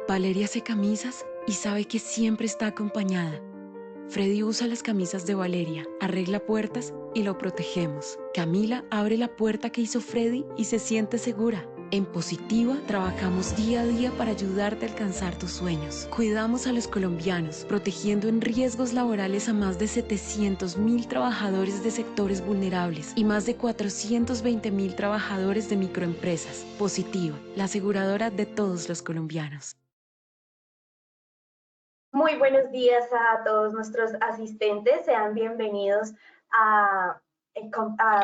Valeria hace camisas y sabe que siempre está acompañada. Freddy usa las camisas de Valeria, arregla puertas y lo protegemos. Camila abre la puerta que hizo Freddy y se siente segura. En Positiva trabajamos día a día para ayudarte a alcanzar tus sueños. Cuidamos a los colombianos, protegiendo en riesgos laborales a más de 700.000 trabajadores de sectores vulnerables y más de 420.000 trabajadores de microempresas. Positiva, la aseguradora de todos los colombianos. Muy buenos días a todos nuestros asistentes. Sean bienvenidos a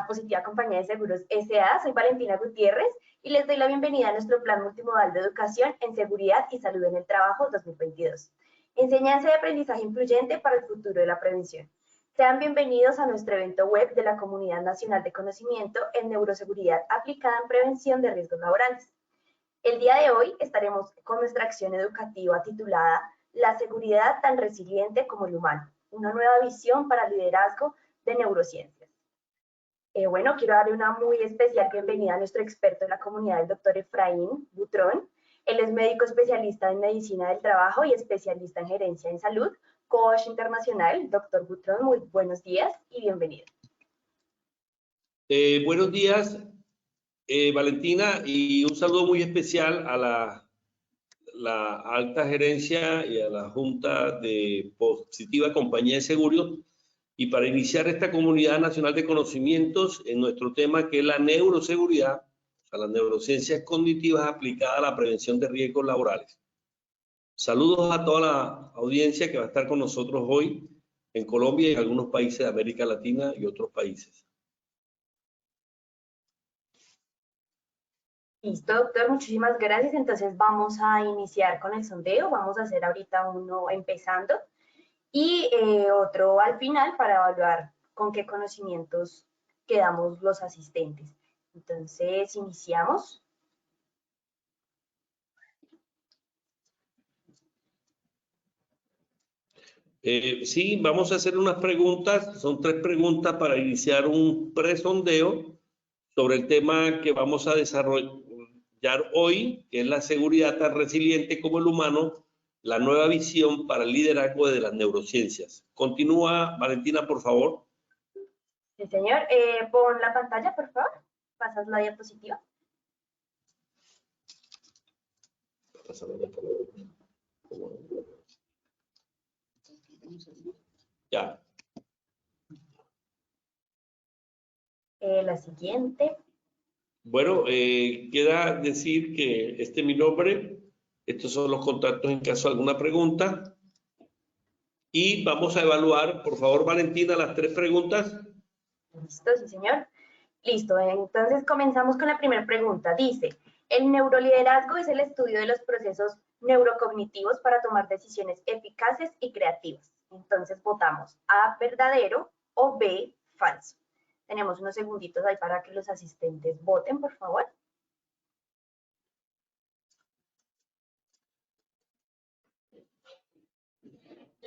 Positiva Compañía de Seguros S.A. Soy Valentina Gutiérrez y les doy la bienvenida a nuestro Plan Multimodal de Educación en Seguridad y Salud en el Trabajo 2022. Enseñanza y aprendizaje influyente para el futuro de la prevención. Sean bienvenidos a nuestro evento web de la Comunidad Nacional de Conocimiento en Neuroseguridad aplicada en prevención de riesgos laborales. El día de hoy estaremos con nuestra acción educativa titulada La seguridad tan resiliente como el humano, una nueva visión para el liderazgo de neurociencias. Bueno, quiero darle una muy especial bienvenida a nuestro experto en la comunidad, el doctor Efraín Butrón. Él es médico especialista en medicina del trabajo y especialista en gerencia en salud, coach internacional. Doctor Butrón, muy buenos días y bienvenido. Buenos días, Valentina, y un saludo muy especial a la alta gerencia y a la Junta de Positiva Compañía de Seguros, y para iniciar esta Comunidad Nacional de Conocimientos en nuestro tema, que es la neuroseguridad, o sea, las neurociencias cognitivas aplicadas a la prevención de riesgos laborales. Saludos a toda la audiencia que va a estar con nosotros hoy en Colombia y en algunos países de América Latina y otros países. Listo, doctor, muchísimas gracias. Entonces vamos a iniciar con el sondeo. Vamos a hacer ahorita uno empezando y otro al final para evaluar con qué conocimientos quedamos los asistentes. Entonces, iniciamos. Sí, vamos a hacer unas preguntas. Son 3 preguntas para iniciar un presondeo sobre el tema que vamos a desarrollar hoy, que es la seguridad tan resiliente como el humano, la nueva visión para el liderazgo de las neurociencias. Continúa, Valentina, por favor. Sí, señor. Pon la pantalla, por favor. Pasas la diapositiva. Ya. La siguiente. Bueno, queda decir que este es mi nombre. Estos son los contactos en caso de alguna pregunta. Y vamos a evaluar, por favor, Valentina, las 3 preguntas. Listo, sí, señor. Listo, entonces comenzamos con la primera pregunta. Dice, el neuroliderazgo es el estudio de los procesos neurocognitivos para tomar decisiones eficaces y creativas. Entonces votamos A, verdadero, o B, falso. Tenemos unos segunditos ahí para que los asistentes voten, por favor.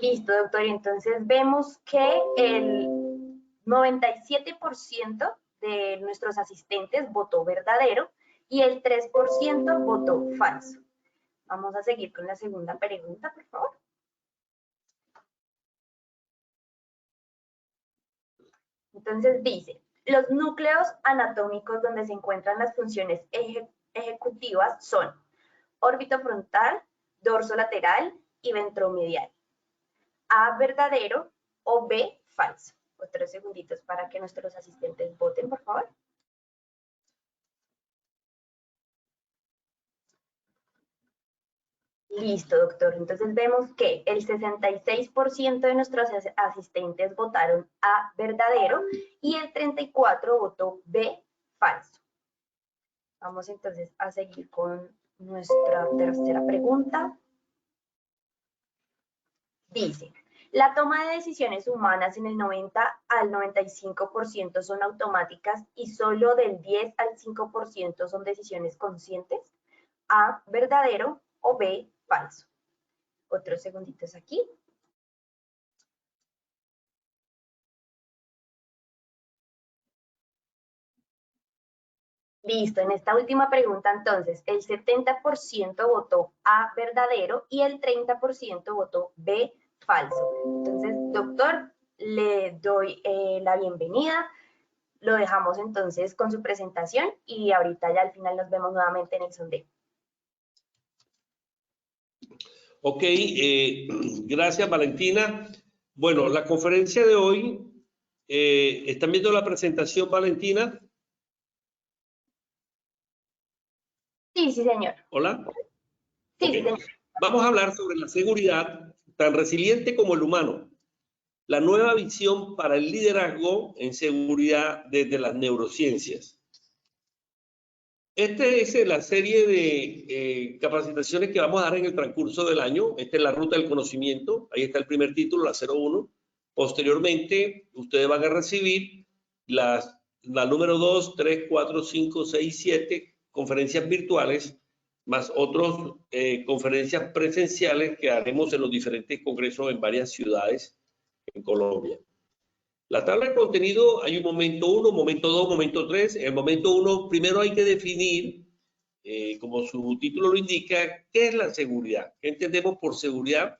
Listo, doctor. Entonces vemos que el 97% de nuestros asistentes votó verdadero y el 3% votó falso. Vamos a seguir con la segunda pregunta, por favor. Entonces dice, los núcleos anatómicos donde se encuentran las funciones ejecutivas son órbito frontal, dorso lateral y ventromedial. A, verdadero, o B, falso. Otros segunditos para que nuestros asistentes voten, por favor. Listo, doctor. Entonces vemos que el 66% de nuestros asistentes votaron A, verdadero, y el 34% votó B, falso. Vamos entonces a seguir con nuestra tercera pregunta. Dice, la toma de decisiones humanas en el 90 al 95% son automáticas y solo del 10 al 5% son decisiones conscientes. A, verdadero, o B, falso. Otros segunditos aquí. Listo, en esta última pregunta entonces, el 70% votó A verdadero y el 30% votó B falso. Entonces, doctor, le doy la bienvenida, lo dejamos entonces con su presentación y ahorita ya al final nos vemos nuevamente en el sondeo. Ok, gracias Valentina. Bueno, la conferencia de hoy, ¿están viendo la presentación, Valentina? Sí, sí, señor. ¿Hola? Sí, Okay. sí, señor. Vamos a hablar sobre la seguridad, tan resiliente como el humano. La nueva visión para el liderazgo en seguridad desde las neurociencias. Esta es la serie de capacitaciones que vamos a dar en el transcurso del año. Esta es la ruta del conocimiento. Ahí está el primer título, la 01. Posteriormente, ustedes van a recibir la número 2, 3, 4, 5, 6, 7 conferencias virtuales, más otras conferencias presenciales que haremos en los diferentes congresos en varias ciudades en Colombia. La tabla de contenido, hay un momento 1, momento 2, momento 3. En el momento 1, primero hay que definir, como su título lo indica, qué es la seguridad. ¿Qué entendemos por seguridad?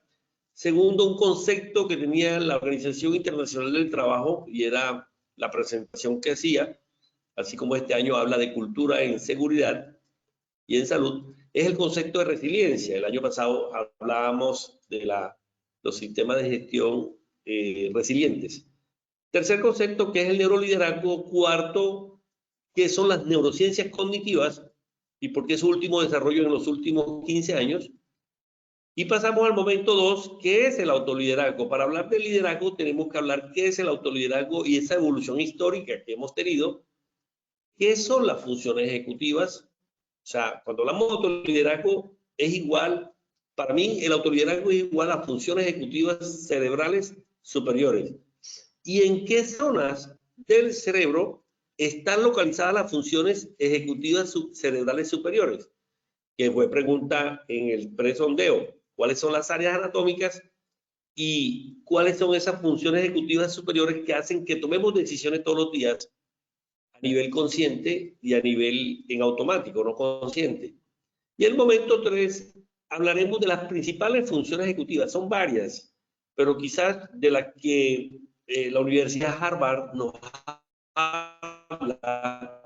Segundo, un concepto que tenía la Organización Internacional del Trabajo y era la presentación que hacía, así como este año habla de cultura en seguridad y en salud, es el concepto de resiliencia. El año pasado hablábamos de los sistemas de gestión resilientes. Tercer concepto, que es el neuroliderazgo. Cuarto, que son las neurociencias cognitivas y por qué su último desarrollo en los últimos 15 años. Y pasamos al momento 2, que es el autoliderazgo. Para hablar del liderazgo tenemos que hablar qué es el autoliderazgo y esa evolución histórica que hemos tenido. ¿Qué son las funciones ejecutivas? O sea, cuando hablamos de autoliderazgo es igual, para mí el autoliderazgo es igual a funciones ejecutivas cerebrales superiores. ¿Y en qué zonas del cerebro están localizadas las funciones ejecutivas cerebrales superiores? Que fue pregunta en el presondeo. ¿Cuáles son las áreas anatómicas y cuáles son esas funciones ejecutivas superiores que hacen que tomemos decisiones todos los días a nivel consciente y a nivel en automático, no consciente? Y el momento 3, hablaremos de las principales funciones ejecutivas. Son varias, pero quizás de las que la Universidad Harvard nos habla,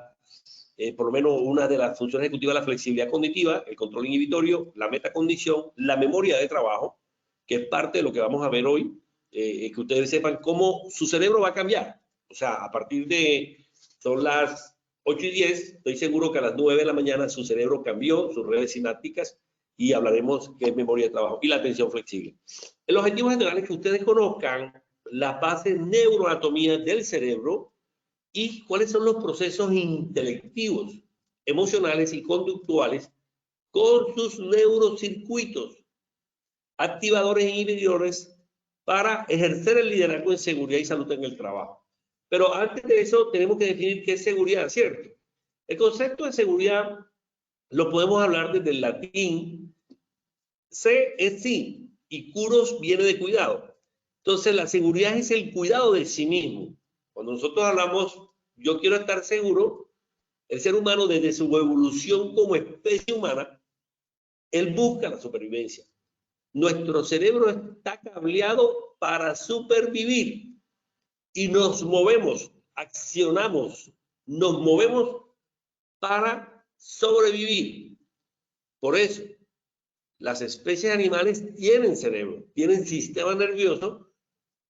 por lo menos una de las funciones ejecutivas, la flexibilidad cognitiva, el control inhibitorio, la metacognición, la memoria de trabajo, que es parte de lo que vamos a ver hoy, que ustedes sepan cómo su cerebro va a cambiar. O sea, a partir de, son las 8:10, estoy seguro que a las 9 de la mañana su cerebro cambió, sus redes sinápticas, y hablaremos qué es memoria de trabajo y la atención flexible. El objetivo general es que ustedes conozcan las bases neuroanatomía del cerebro y cuáles son los procesos intelectivos, emocionales y conductuales con sus neurocircuitos, activadores e inhibidores para ejercer el liderazgo en seguridad y salud en el trabajo. Pero antes de eso tenemos que definir qué es seguridad, ¿cierto? El concepto de seguridad lo podemos hablar desde el latín. Se es sí y curos viene de cuidado. Entonces la seguridad es el cuidado de sí mismo. Cuando nosotros hablamos, yo quiero estar seguro, el ser humano desde su evolución como especie humana, él busca la supervivencia. Nuestro cerebro está cableado para supervivir y nos movemos, accionamos, nos movemos para sobrevivir. Por eso, las especies animales tienen cerebro, tienen sistema nervioso,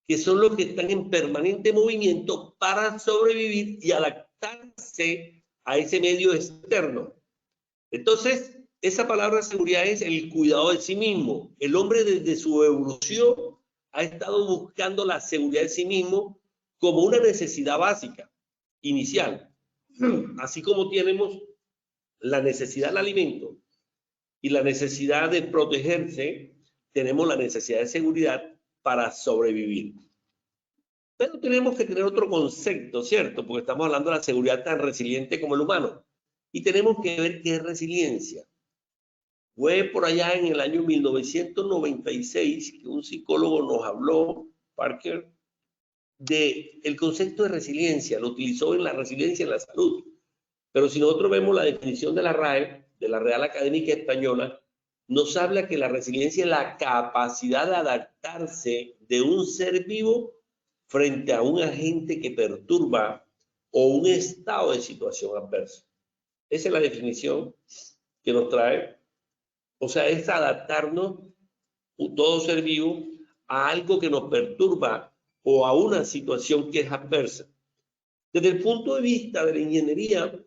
que son los que están en permanente movimiento para sobrevivir y adaptarse a ese medio externo. Entonces, esa palabra seguridad es el cuidado de sí mismo. El hombre desde su evolución ha estado buscando la seguridad de sí mismo como una necesidad básica, inicial. Así como tenemos la necesidad del alimento y la necesidad de protegerse, tenemos la necesidad de seguridad para sobrevivir. Pero tenemos que tener otro concepto, ¿cierto? Porque estamos hablando de la seguridad tan resiliente como el humano. Y tenemos que ver qué es resiliencia. Fue por allá en el año 1996 que un psicólogo nos habló, Parker, del concepto de resiliencia. Lo utilizó en la resiliencia en la salud. Pero si nosotros vemos la definición de la RAE, de la Real Académica Española, nos habla que la resiliencia es la capacidad de adaptarse de un ser vivo frente a un agente que perturba o un estado de situación adversa. Esa es la definición que nos trae. O sea, es adaptarnos, todo ser vivo, a algo que nos perturba o a una situación que es adversa. Desde el punto de vista de la ingeniería,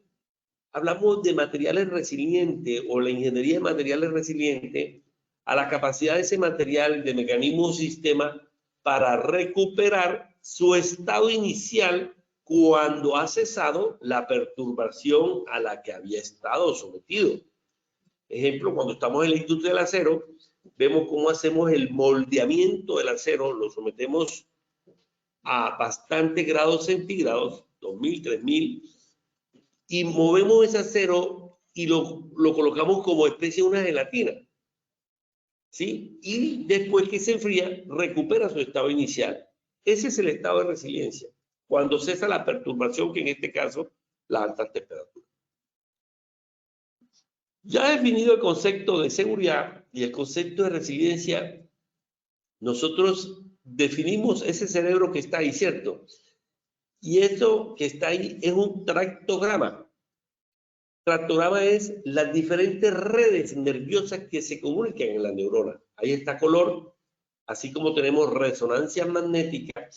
hablamos de materiales resilientes o la ingeniería de materiales resilientes a la capacidad de ese material, de mecanismo o sistema para recuperar su estado inicial cuando ha cesado la perturbación a la que había estado sometido. Ejemplo, cuando estamos en la industria del acero, vemos cómo hacemos el moldeamiento del acero, lo sometemos a bastantes grados centígrados, 2000, 3000, y movemos ese acero y lo colocamos como especie de una gelatina, ¿sí? Y después que se enfría, recupera su estado inicial. Ese es el estado de resiliencia, cuando cesa la perturbación, que en este caso, las altas temperaturas. Ya definido el concepto de seguridad y el concepto de resiliencia, nosotros definimos ese cerebro que está ahí, ¿cierto? Y eso que está ahí es un tractograma. Tractograma es las diferentes redes nerviosas que se comunican en la neurona. Ahí está color, así como tenemos resonancia magnética,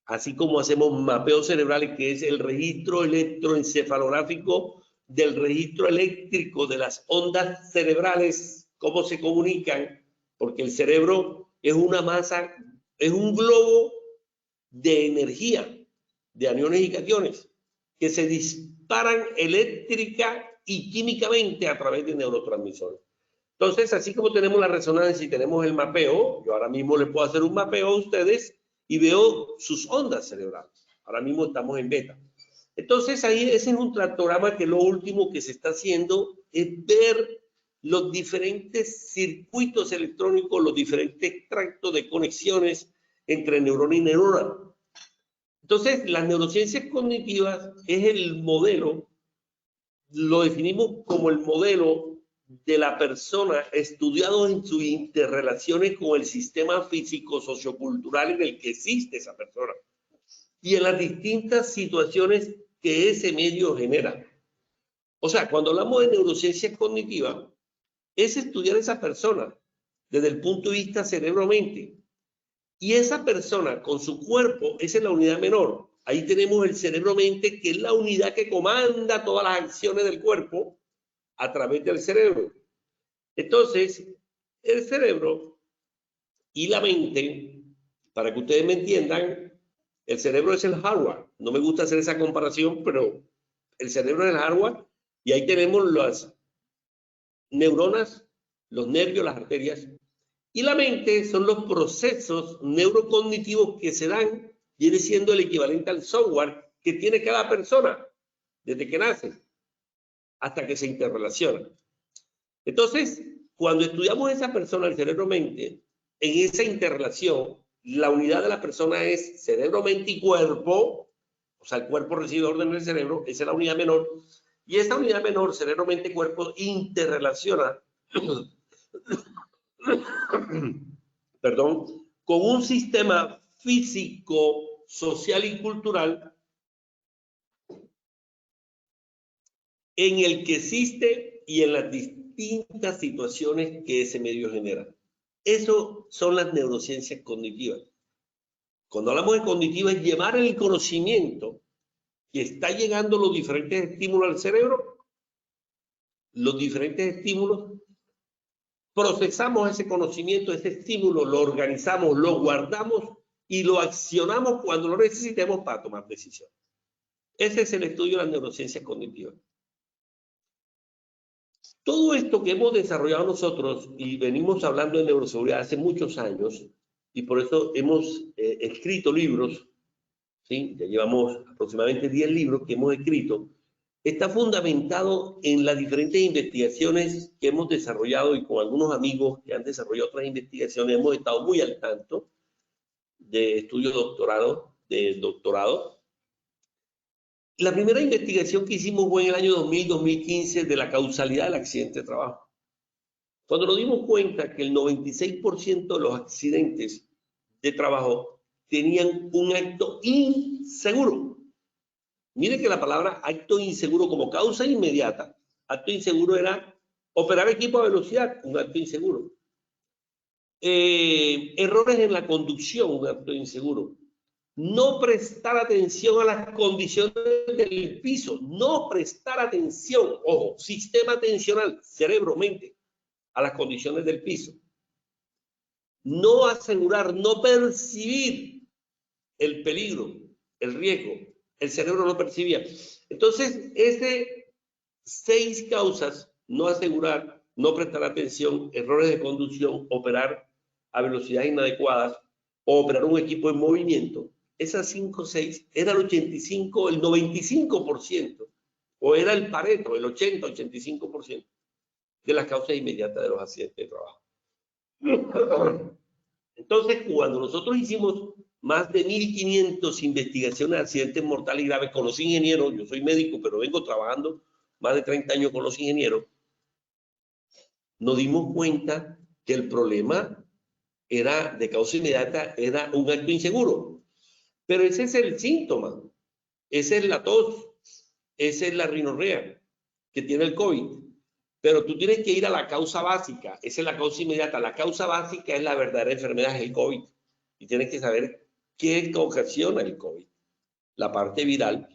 así como hacemos mapeo cerebral, que es el registro electroencefalográfico del registro eléctrico de las ondas cerebrales, cómo se comunican, porque el cerebro es una masa, es un globo de energía, de aniones y cationes, que se disparan eléctrica y químicamente a través de neurotransmisores. Entonces, así como tenemos la resonancia y tenemos el mapeo, yo ahora mismo les puedo hacer un mapeo a ustedes y veo sus ondas cerebrales. Ahora mismo estamos en beta. Entonces, ahí ese es un tractograma que lo último que se está haciendo es ver los diferentes circuitos electrónicos, los diferentes tractos de conexiones entre neurona y neurona. Entonces, las neurociencias cognitivas es el modelo, lo definimos como el modelo de la persona estudiado en sus interrelaciones con el sistema físico sociocultural en el que existe esa persona y en las distintas situaciones que ese medio genera. O sea, cuando hablamos de neurociencia cognitiva, es estudiar a esa persona desde el punto de vista cerebro-mente. Y esa persona con su cuerpo, esa es la unidad menor. Ahí tenemos el cerebro-mente, que es la unidad que comanda todas las acciones del cuerpo a través del cerebro. Entonces, el cerebro y la mente, para que ustedes me entiendan, el cerebro es el hardware. No me gusta hacer esa comparación, pero el cerebro es el hardware y ahí tenemos las neuronas, los nervios, las arterias. Y la mente son los procesos neurocognitivos que se dan, viene siendo el equivalente al software que tiene cada persona desde que nace hasta que se interrelaciona. Entonces, cuando estudiamos a esa persona, el cerebro-mente, en esa interrelación, la unidad de la persona es cerebro-mente y cuerpo, o sea, el cuerpo recibe órdenes del cerebro, esa es la unidad menor, y esa unidad menor, cerebro-mente-cuerpo, interrelaciona perdón, con un sistema físico, social y cultural en el que existe y en las distintas situaciones que ese medio genera. Eso son las neurociencias cognitivas. Cuando hablamos de cognitiva es llevar el conocimiento que está llegando los diferentes estímulos al cerebro, los diferentes estímulos, procesamos ese conocimiento, ese estímulo, lo organizamos, lo guardamos y lo accionamos cuando lo necesitemos para tomar decisiones. Ese es el estudio de las neurociencias cognitivas. Todo esto que hemos desarrollado nosotros y venimos hablando de neuroseguridad hace muchos años, y por eso hemos escrito libros, ¿sí? Ya llevamos aproximadamente 10 libros que hemos escrito, está fundamentado en las diferentes investigaciones que hemos desarrollado y con algunos amigos que han desarrollado otras investigaciones hemos estado muy al tanto de estudios de doctorado, La primera investigación que hicimos fue en el año 2000-2015 de la causalidad del accidente de trabajo. Cuando nos dimos cuenta que el 96% de los accidentes de trabajo tenían un acto inseguro. Mire que la palabra acto inseguro como causa inmediata, acto inseguro era operar equipo a velocidad, un acto inseguro. Errores en la conducción, un acto inseguro. No prestar atención a las condiciones del piso, no prestar atención, ojo, sistema atencional, cerebro, mente, a las condiciones del piso. No asegurar, no percibir el peligro, el riesgo, el cerebro no percibía. Entonces, 6 causas, no asegurar, no prestar atención, errores de conducción, operar a velocidades inadecuadas o operar un equipo en movimiento, esas 5 o 6 era el 85, el 95%, o era el Pareto, el 80-85% de las causas inmediatas de los accidentes de trabajo. Entonces, cuando nosotros hicimos más de 1.500 investigaciones de accidentes mortales y graves con los ingenieros, yo soy médico, pero vengo trabajando más de 30 años con los ingenieros, nos dimos cuenta que el problema era de causa inmediata, era un acto inseguro. Pero ese es el síntoma, esa es la tos, esa es la rinorrea que tiene el COVID. Pero tú tienes que ir a la causa básica, esa es la causa inmediata. La causa básica es la verdadera enfermedad, es el COVID. Y tienes que saber qué ocasiona el COVID, la parte viral.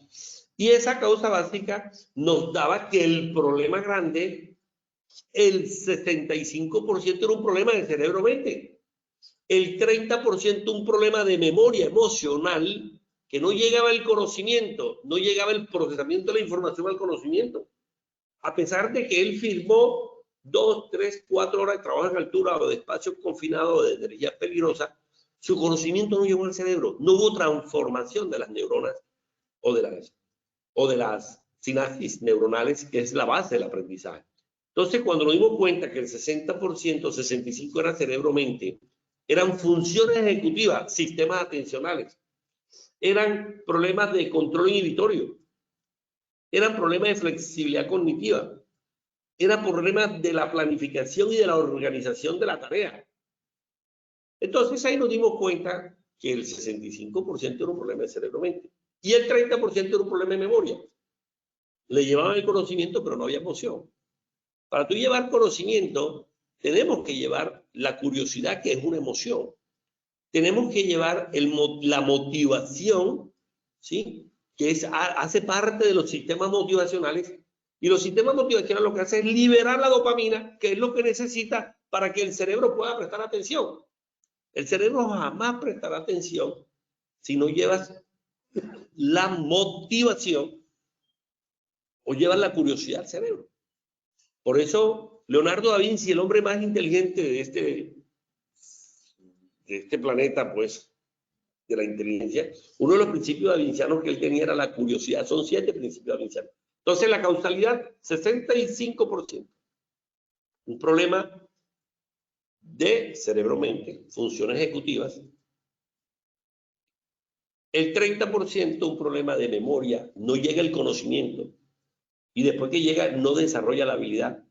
Y esa causa básica nos daba que el problema grande, el 65% era un problema de cerebro-mente. El 30% un problema de memoria emocional, que no llegaba el conocimiento, no llegaba el procesamiento de la información al conocimiento. A pesar de que él firmó 2, 3, 4 horas de trabajo en altura o de espacio confinado o de energía peligrosa, su conocimiento no llegó al cerebro. No hubo transformación de las neuronas o de las sinapsis neuronales, que es la base del aprendizaje. Entonces, cuando nos dimos cuenta que el 60%, 65% era cerebro-mente, eran funciones ejecutivas, sistemas atencionales, eran problemas de control inhibitorio, eran problemas de flexibilidad cognitiva, eran problemas de la planificación y de la organización de la tarea. Entonces ahí nos dimos cuenta que el 65% era un problema de cerebro-mente y el 30% era un problema de memoria. Le llevaban el conocimiento, pero no había emoción. Para tú llevar conocimiento, tenemos que llevar la curiosidad, que es una emoción. Tenemos que llevar la motivación, ¿sí? Que hace parte de los sistemas motivacionales. Y los sistemas motivacionales lo que hacen es liberar la dopamina, que es lo que necesita para que el cerebro pueda prestar atención. El cerebro jamás prestará atención si no llevas la motivación o llevas la curiosidad al cerebro. Por eso, Leonardo da Vinci, el hombre más inteligente de este planeta, pues, de la inteligencia, uno de los principios davincianos que él tenía era la curiosidad. Son 7 principios davincianos. Entonces, la causalidad, 65%. Un problema de cerebro-mente, funciones ejecutivas. El 30%, un problema de memoria, no llega el conocimiento. Y después que llega, no desarrolla la habilidad.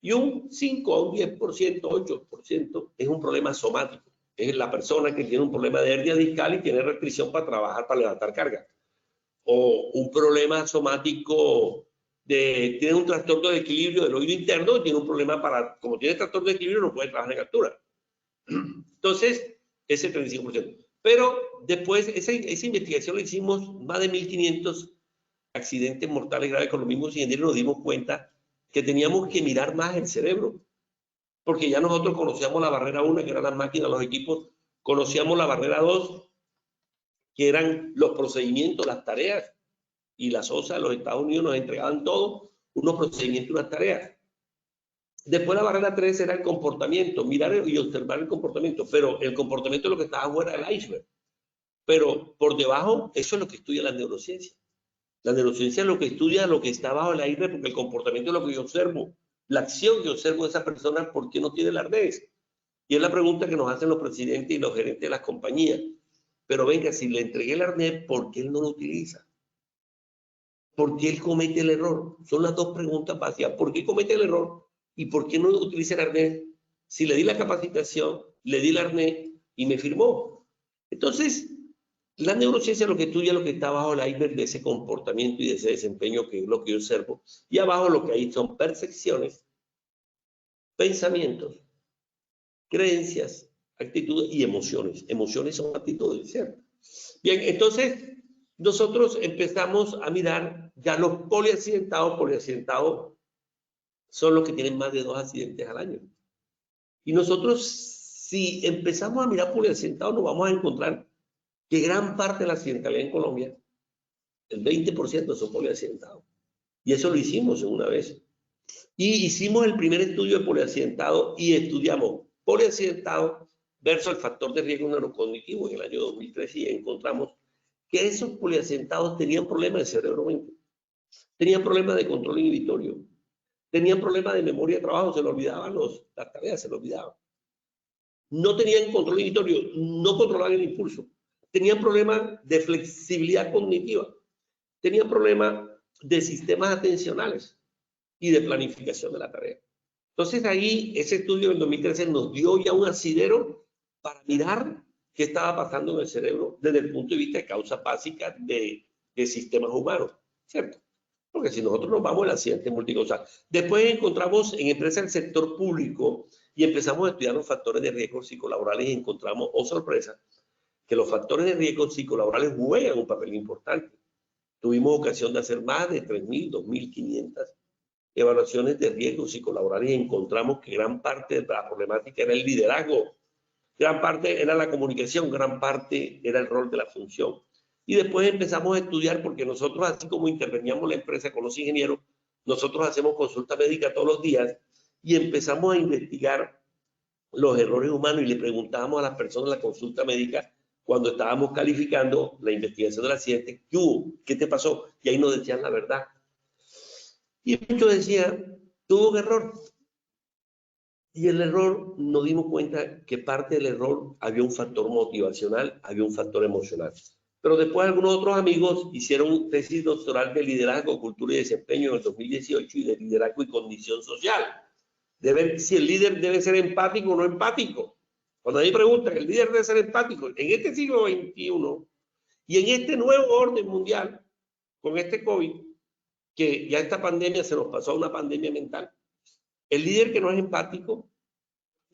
Y un 5 a un 10%, 8% es un problema somático. Es la persona que tiene un problema de hernia discal y tiene restricción para trabajar, para levantar carga. O un problema somático tiene un trastorno de equilibrio del oído interno y tiene un problema como tiene trastorno de equilibrio no puede trabajar en altura. Entonces, ese 35%. Pero después, esa investigación la hicimos más de 1.500 accidentes mortales graves con los mismos ingenieros, nos dimos cuenta que teníamos que mirar más el cerebro, porque ya nosotros conocíamos la barrera 1, que eran las máquinas, los equipos, conocíamos la barrera 2, que eran los procedimientos, las tareas, y las OSA de los Estados Unidos nos entregaban todos unos procedimientos y unas tareas. Después la barrera 3 era el comportamiento, mirar y observar el comportamiento, pero el comportamiento es lo que estaba fuera del iceberg. Pero por debajo, eso es lo que estudia la neurociencia. La neurociencia es lo que estudia lo que está bajo el iceberg, porque el comportamiento es lo que yo observo, la acción que observo de esa persona, ¿por qué no tiene el arnés? Y es la pregunta que nos hacen los presidentes y los gerentes de las compañías. Pero venga, si le entregué el arnés, ¿por qué él no lo utiliza? ¿Por qué él comete el error? Son las dos preguntas básicas. ¿Por qué comete el error? ¿Y por qué no utiliza el arnés? Si le di la capacitación, le di el arnés y me firmó. Entonces, la neurociencia lo que estudia lo que está bajo el iceberg de ese comportamiento y de ese desempeño, que es lo que yo observo. Y abajo lo que hay son percepciones, pensamientos, creencias, actitudes y emociones. Emociones son actitudes, ¿cierto? Bien, entonces nosotros empezamos a mirar ya los poliaccidentados. Poliaccidentados son los que tienen más de 2 accidentes al año. Y nosotros, si empezamos a mirar poliaccidentados, nos vamos a encontrar que gran parte de la accidentalidad en Colombia, el 20% son poliaccidentados. Y eso lo hicimos una vez. Y hicimos el primer estudio de poliaccidentados y estudiamos poliaccidentados versus el factor de riesgo neurocognitivo en el año 2013 y encontramos que esos poliaccidentados tenían problemas de cerebro mente, tenían problemas de control inhibitorio, tenían problemas de memoria de trabajo, se le olvidaban las tareas, se le olvidaban. No tenían control inhibitorio, no controlaban el impulso, tenían problemas de flexibilidad cognitiva, tenían problemas de sistemas atencionales y de planificación de la tarea. Entonces ahí ese estudio del 2013 nos dio ya un asidero para mirar qué estaba pasando en el cerebro desde el punto de vista de causas básicas de sistemas humanos, ¿cierto? Porque si nosotros nos vamos al accidente multicausal, después encontramos en empresas del sector público y empezamos a estudiar los factores de riesgo psicolaborales y encontramos, oh sorpresa, que los factores de riesgo psicolaborales juegan un papel importante. Tuvimos ocasión de hacer más de 3.000, 2.500 evaluaciones de riesgos psicolaborales y encontramos que gran parte de la problemática era el liderazgo, gran parte era la comunicación, gran parte era el rol de la función. Y después empezamos a estudiar, porque nosotros, así como interveníamos la empresa con los ingenieros, nosotros hacemos consulta médica todos los días y empezamos a investigar los errores humanos y le preguntábamos a las personas en la consulta médica cuando estábamos calificando la investigación del accidente, ¿qué hubo? ¿Qué te pasó? Y ahí nos decían la verdad. Y muchos decían, tuvo un error. Y el error, nos dimos cuenta que parte del error había un factor motivacional, había un factor emocional. Pero después algunos otros amigos hicieron tesis doctoral de liderazgo, cultura y desempeño en el 2018 y de liderazgo y condición social. De ver si el líder debe ser empático o no empático. Cuando a mí preguntan, ¿el líder debe ser empático? En este siglo XXI y en este nuevo orden mundial, con este COVID, que ya esta pandemia se nos pasó a una pandemia mental, el líder que no es empático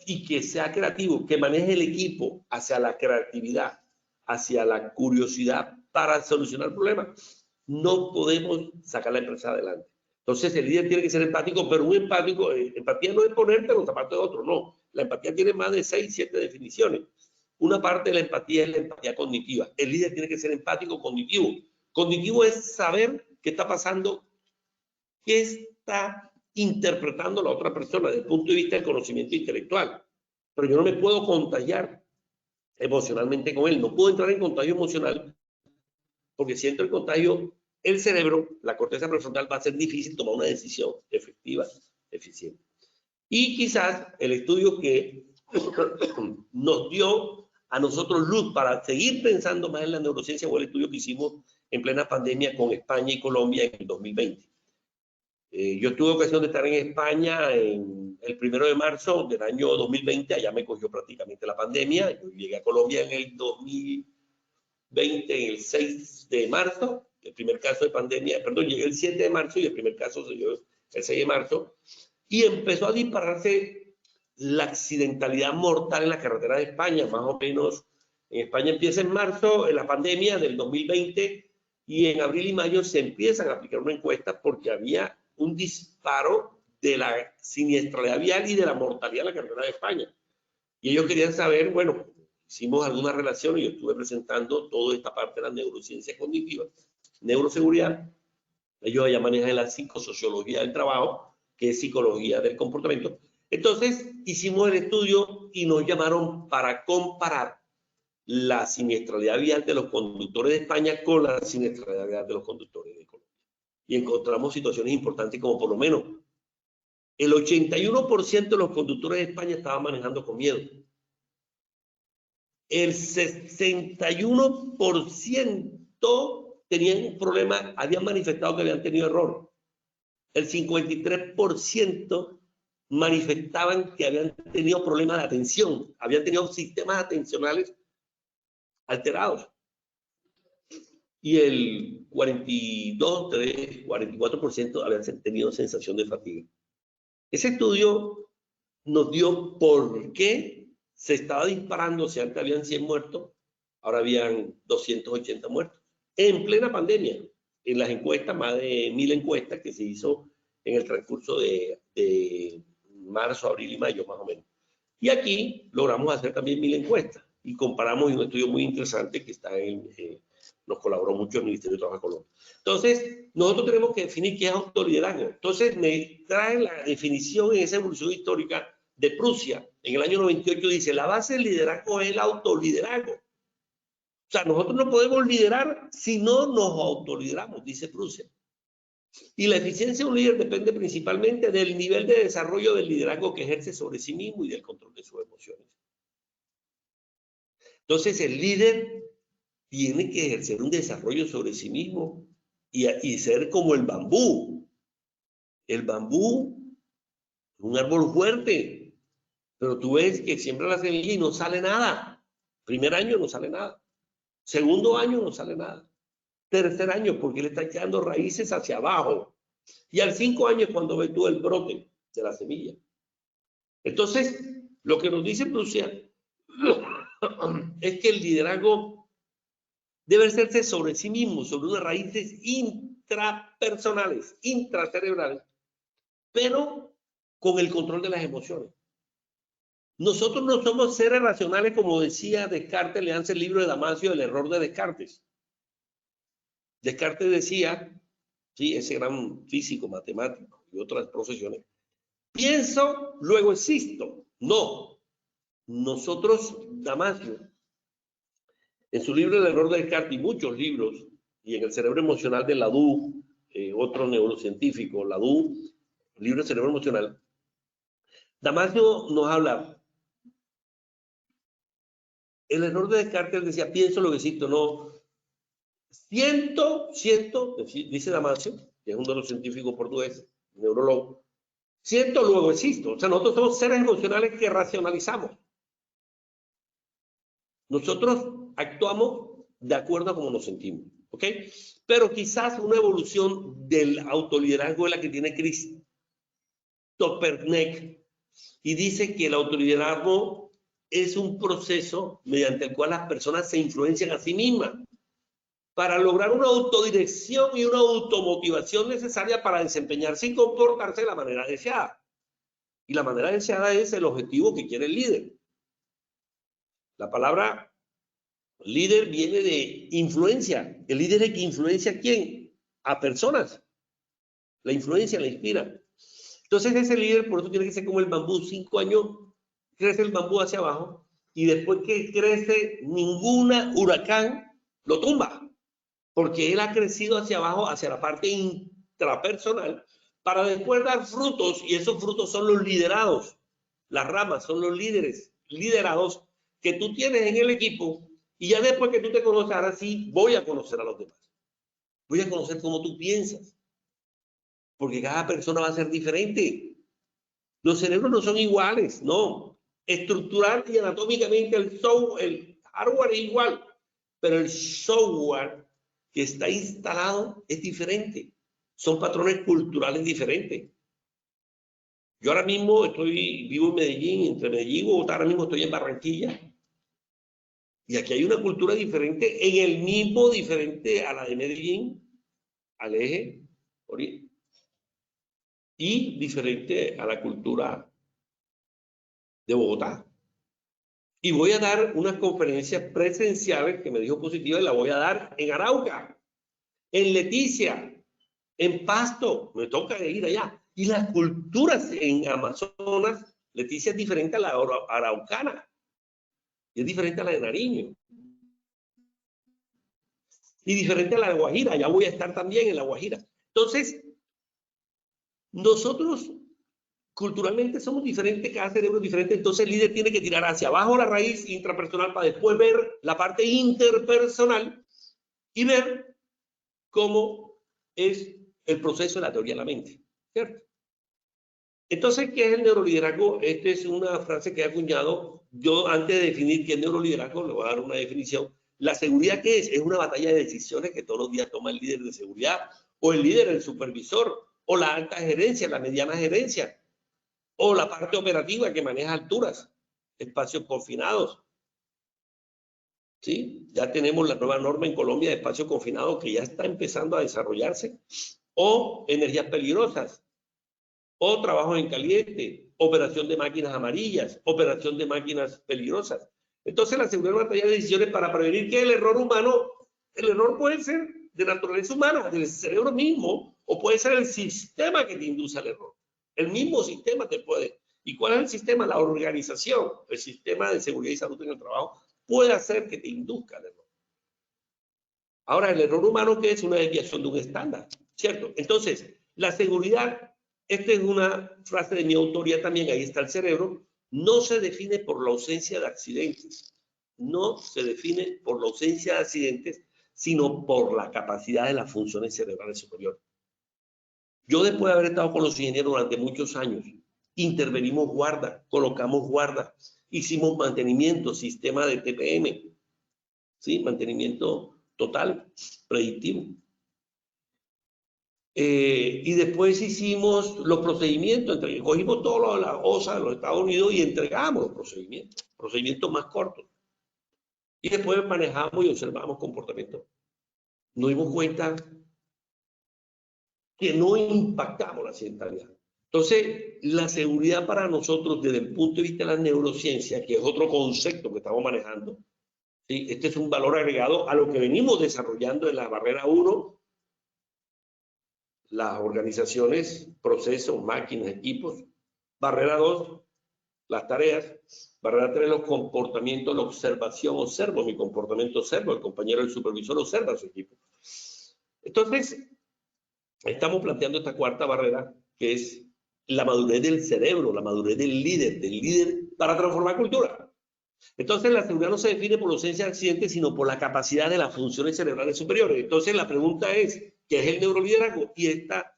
y que sea creativo, que maneje el equipo hacia la creatividad, hacia la curiosidad para solucionar problemas, no podemos sacar la empresa adelante. Entonces el líder tiene que ser empático, pero un empático, empatía no es ponerte los zapatos de otro, no. La empatía tiene más de 6, 7 definiciones. Una parte de la empatía es la empatía cognitiva. El líder tiene que ser empático cognitivo. Cognitivo es saber qué está pasando, qué está interpretando la otra persona desde el punto de vista del conocimiento intelectual. Pero yo no me puedo contagiar emocionalmente con él. No puedo entrar en contagio emocional porque si entro en contagio, el cerebro, la corteza prefrontal, va a ser difícil tomar una decisión efectiva, eficiente. Y quizás el estudio que nos dio a nosotros luz para seguir pensando más en la neurociencia fue el estudio que hicimos en plena pandemia con España y Colombia en el 2020. Yo tuve ocasión de estar en España el 1 de marzo del año 2020, allá me cogió prácticamente la pandemia. Yo llegué a Colombia en el 2020, en el 6 de marzo, el primer caso de pandemia, perdón, llegué el 7 de marzo y el primer caso se dio el 6 de marzo, y empezó a dispararse la accidentalidad mortal en la carretera de España, más o menos. En España empieza en marzo, en la pandemia del 2020, y en abril y mayo se empiezan a aplicar una encuesta porque había un disparo de la siniestralidad vial y de la mortalidad en la carretera de España. Y ellos querían saber, bueno, hicimos alguna relación y yo estuve presentando toda esta parte de la neurociencia cognitiva, neuroseguridad. Ellos allá manejan la psicosociología del trabajo, que es psicología del comportamiento. Entonces hicimos el estudio y nos llamaron para comparar la siniestralidad vial de los conductores de España con la siniestralidad vial de los conductores de Colombia. Y encontramos situaciones importantes como por lo menos el 81% de los conductores de España estaban manejando con miedo. El 61% tenían un problema, habían manifestado que habían tenido error. El 53% manifestaban que habían tenido problemas de atención, habían tenido sistemas atencionales alterados. Y el 44% habían tenido sensación de fatiga. Ese estudio nos dio por qué se estaba disparando, si antes habían 100 muertos, ahora habían 280 muertos. En plena pandemia, en las encuestas, más de 1000 encuestas que se hizo en el transcurso de marzo, abril y mayo, más o menos. Y aquí logramos hacer también 1000 encuestas y comparamos en un estudio muy interesante que está nos colaboró mucho el Ministerio de Trabajo de Colombia. Entonces, nosotros tenemos que definir qué es autoliderazgo. Entonces, me trae la definición en esa evolución histórica de Prusia, en el año 98, dice, la base del liderazgo es el autoliderazgo. O sea, nosotros no podemos liderar si no nos autolideramos, dice Prusia. Y la eficiencia de un líder depende principalmente del nivel de desarrollo del liderazgo que ejerce sobre sí mismo y del control de sus emociones. Entonces, el líder tiene que ejercer un desarrollo sobre sí mismo y ser como el bambú. El bambú es un árbol fuerte, pero tú ves que siembra la semilla y no sale nada. Primer año no sale nada. Segundo año no sale nada. Tercer año porque le está echando raíces hacia abajo. Y al 5 años cuando ves tú el brote de la semilla. Entonces, lo que nos dice Prusia es que el liderazgo debe hacerse sobre sí mismo, sobre unas raíces intrapersonales, intracerebrales, pero con el control de las emociones. Nosotros no somos seres racionales, como decía Descartes, leanse el libro de Damasio, El error de Descartes. Descartes decía, sí, ese gran físico, matemático y otras profesiones, pienso, luego existo. No, nosotros, Damasio, en su libro El error de Descartes y muchos libros, y en El cerebro emocional de Ladou, otro neurocientífico, Ladou, libro de cerebro emocional, Damasio nos habla. El error de Descartes decía, pienso, luego existo, no. Siento, dice Damasio, que es uno de los científicos portugueses, neurólogo. Siento, luego existo. O sea, nosotros somos seres emocionales que racionalizamos. Nosotros actuamos de acuerdo a cómo nos sentimos, ¿ok? Pero quizás una evolución del autoliderazgo es la que tiene Christopher Neck, y dice que el autoliderazgo es un proceso mediante el cual las personas se influencian a sí mismas para lograr una autodirección y una automotivación necesaria para desempeñarse y comportarse de la manera deseada. Y la manera deseada es el objetivo que quiere el líder. La palabra líder viene de influencia. El líder es que influencia a quién? A personas. La influencia, la inspira. Entonces ese líder, por eso tiene que ser como el bambú. 5 años crece el bambú hacia abajo y después que crece ninguna huracán lo tumba. Porque él ha crecido hacia abajo, hacia la parte intrapersonal, para después dar frutos, y esos frutos son los liderados. Las ramas son los líderes, liderados que tú tienes en el equipo, y ya después que tú te conoces, ahora sí voy a conocer a los demás. Voy a conocer cómo tú piensas, porque cada persona va a ser diferente. Los cerebros no son iguales, no. Estructural y anatómicamente el hardware es igual, pero el software que está instalado es diferente. Son patrones culturales diferentes. Yo ahora mismo vivo en Medellín, entre Medellín y Bogotá, ahora mismo estoy en Barranquilla. Y aquí hay una cultura diferente, en el mismo diferente a la de Medellín, al eje oriente, y diferente a la cultura de Bogotá. Y voy a dar unas conferencias presenciales que me dijo positiva y la voy a dar en Arauca, en Leticia, en Pasto, me toca ir allá. Y las culturas en Amazonas, Leticia es diferente a la araucana, y es diferente a la de Nariño. Y diferente a la de Guajira, ya voy a estar también en la Guajira. Entonces, nosotros culturalmente somos diferentes, cada cerebro es diferente, entonces el líder tiene que tirar hacia abajo la raíz intrapersonal para después ver la parte interpersonal y ver cómo es el proceso de la teoría de la mente, ¿cierto? Entonces, ¿qué es el neuroliderazgo? Esta es una frase que he acuñado. Yo, antes de definir qué es neuroliderazgo, le voy a dar una definición. La seguridad, ¿qué es? Es una batalla de decisiones que todos los días toma el líder de seguridad, o el líder, el supervisor, o la alta gerencia, la mediana gerencia, o la parte operativa que maneja alturas, espacios confinados. ¿Sí? Ya tenemos la nueva norma en Colombia de espacios confinados que ya está empezando a desarrollarse, o energías peligrosas, o trabajo en caliente, operación de máquinas amarillas, operación de máquinas peligrosas. Entonces, la seguridad es una batalla de decisiones para prevenir que el error humano, el error puede ser de naturaleza humana, del cerebro mismo, o puede ser el sistema que te induce al error. El mismo sistema te puede. ¿Y cuál es el sistema? La organización, el sistema de seguridad y salud en el trabajo puede hacer que te induzca al error. Ahora, el error humano, ¿qué es? Una desviación de un estándar, ¿cierto? Entonces, la seguridad, esta es una frase de mi autoría también, ahí está el cerebro, no se define por la ausencia de accidentes, no se define por la ausencia de accidentes, sino por la capacidad de las funciones cerebrales superiores. Yo, después de haber estado con los ingenieros durante muchos años, intervenimos guarda, colocamos guarda, hicimos mantenimiento, sistema de TPM, ¿sí? Mantenimiento total, predictivo. Y después hicimos los procedimientos, cogimos todo lo de la OSA de los Estados Unidos y entregamos los procedimientos más cortos. Y después manejamos y observamos comportamientos. Nos dimos cuenta que no impactamos la accidentalidad. Entonces, la seguridad para nosotros desde el punto de vista de la neurociencia, que es otro concepto que estamos manejando, ¿sí? Este es un valor agregado a lo que venimos desarrollando en la barrera 1, las organizaciones, procesos, máquinas, equipos. Barrera 2, las tareas. Barrera 3, los comportamientos, la observación, observo mi comportamiento, observo, el compañero del supervisor observa a su equipo. Entonces, estamos planteando esta cuarta barrera, que es la madurez del cerebro, la madurez del líder para transformar cultura. Entonces, la seguridad no se define por la ausencia de accidentes, sino por la capacidad de las funciones cerebrales superiores. Entonces, la pregunta es, ¿qué es el neuroliderazgo? Y esta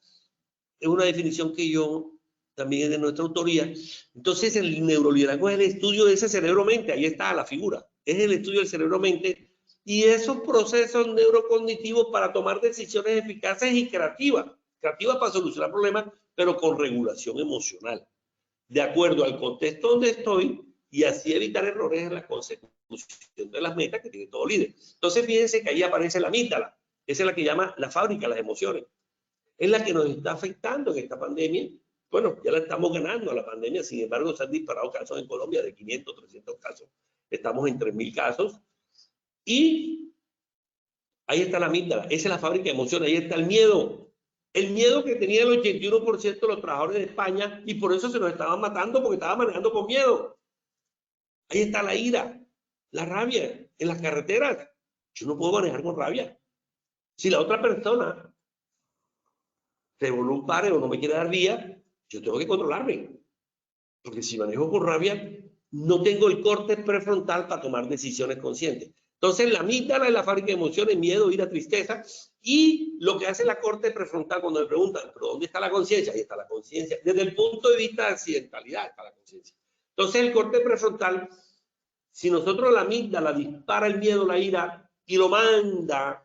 es una definición que yo también es de nuestra autoría. Entonces, el neuroliderazgo es el estudio de ese cerebro-mente. Ahí está la figura. Es el estudio del cerebro-mente y esos procesos neurocognitivos para tomar decisiones eficaces y creativas. Creativas para solucionar problemas, pero con regulación emocional. De acuerdo al contexto donde estoy, y así evitar errores en la consecución de las metas que tiene todo líder. Entonces, fíjense que ahí aparece la amígdala. Esa es la que llama la fábrica de las emociones. Es la que nos está afectando en esta pandemia. Bueno, ya la estamos ganando a la pandemia, sin embargo, se han disparado casos en Colombia de 500, 300 casos. Estamos en 3.000 casos. Y ahí está la amígdala. Esa es la fábrica de emociones. Ahí está el miedo. El miedo que tenía el 81% de los trabajadores de España, y por eso se nos estaban matando, porque estaban manejando con miedo. Ahí está la ira, la rabia en las carreteras. Yo no puedo manejar con rabia. Si la otra persona se voló un pare o no me quiere dar vía, yo tengo que controlarme. Porque si manejo con rabia, no tengo el corte prefrontal para tomar decisiones conscientes. Entonces, la amígdala es la fábrica de emociones, miedo, ira, tristeza. Y lo que hace la corte prefrontal cuando me preguntan, ¿pero dónde está la conciencia? Ahí está la conciencia. Desde el punto de vista de accidentalidad está la conciencia. Entonces, el corte prefrontal, si nosotros la amígdala dispara el miedo, la ira, y lo manda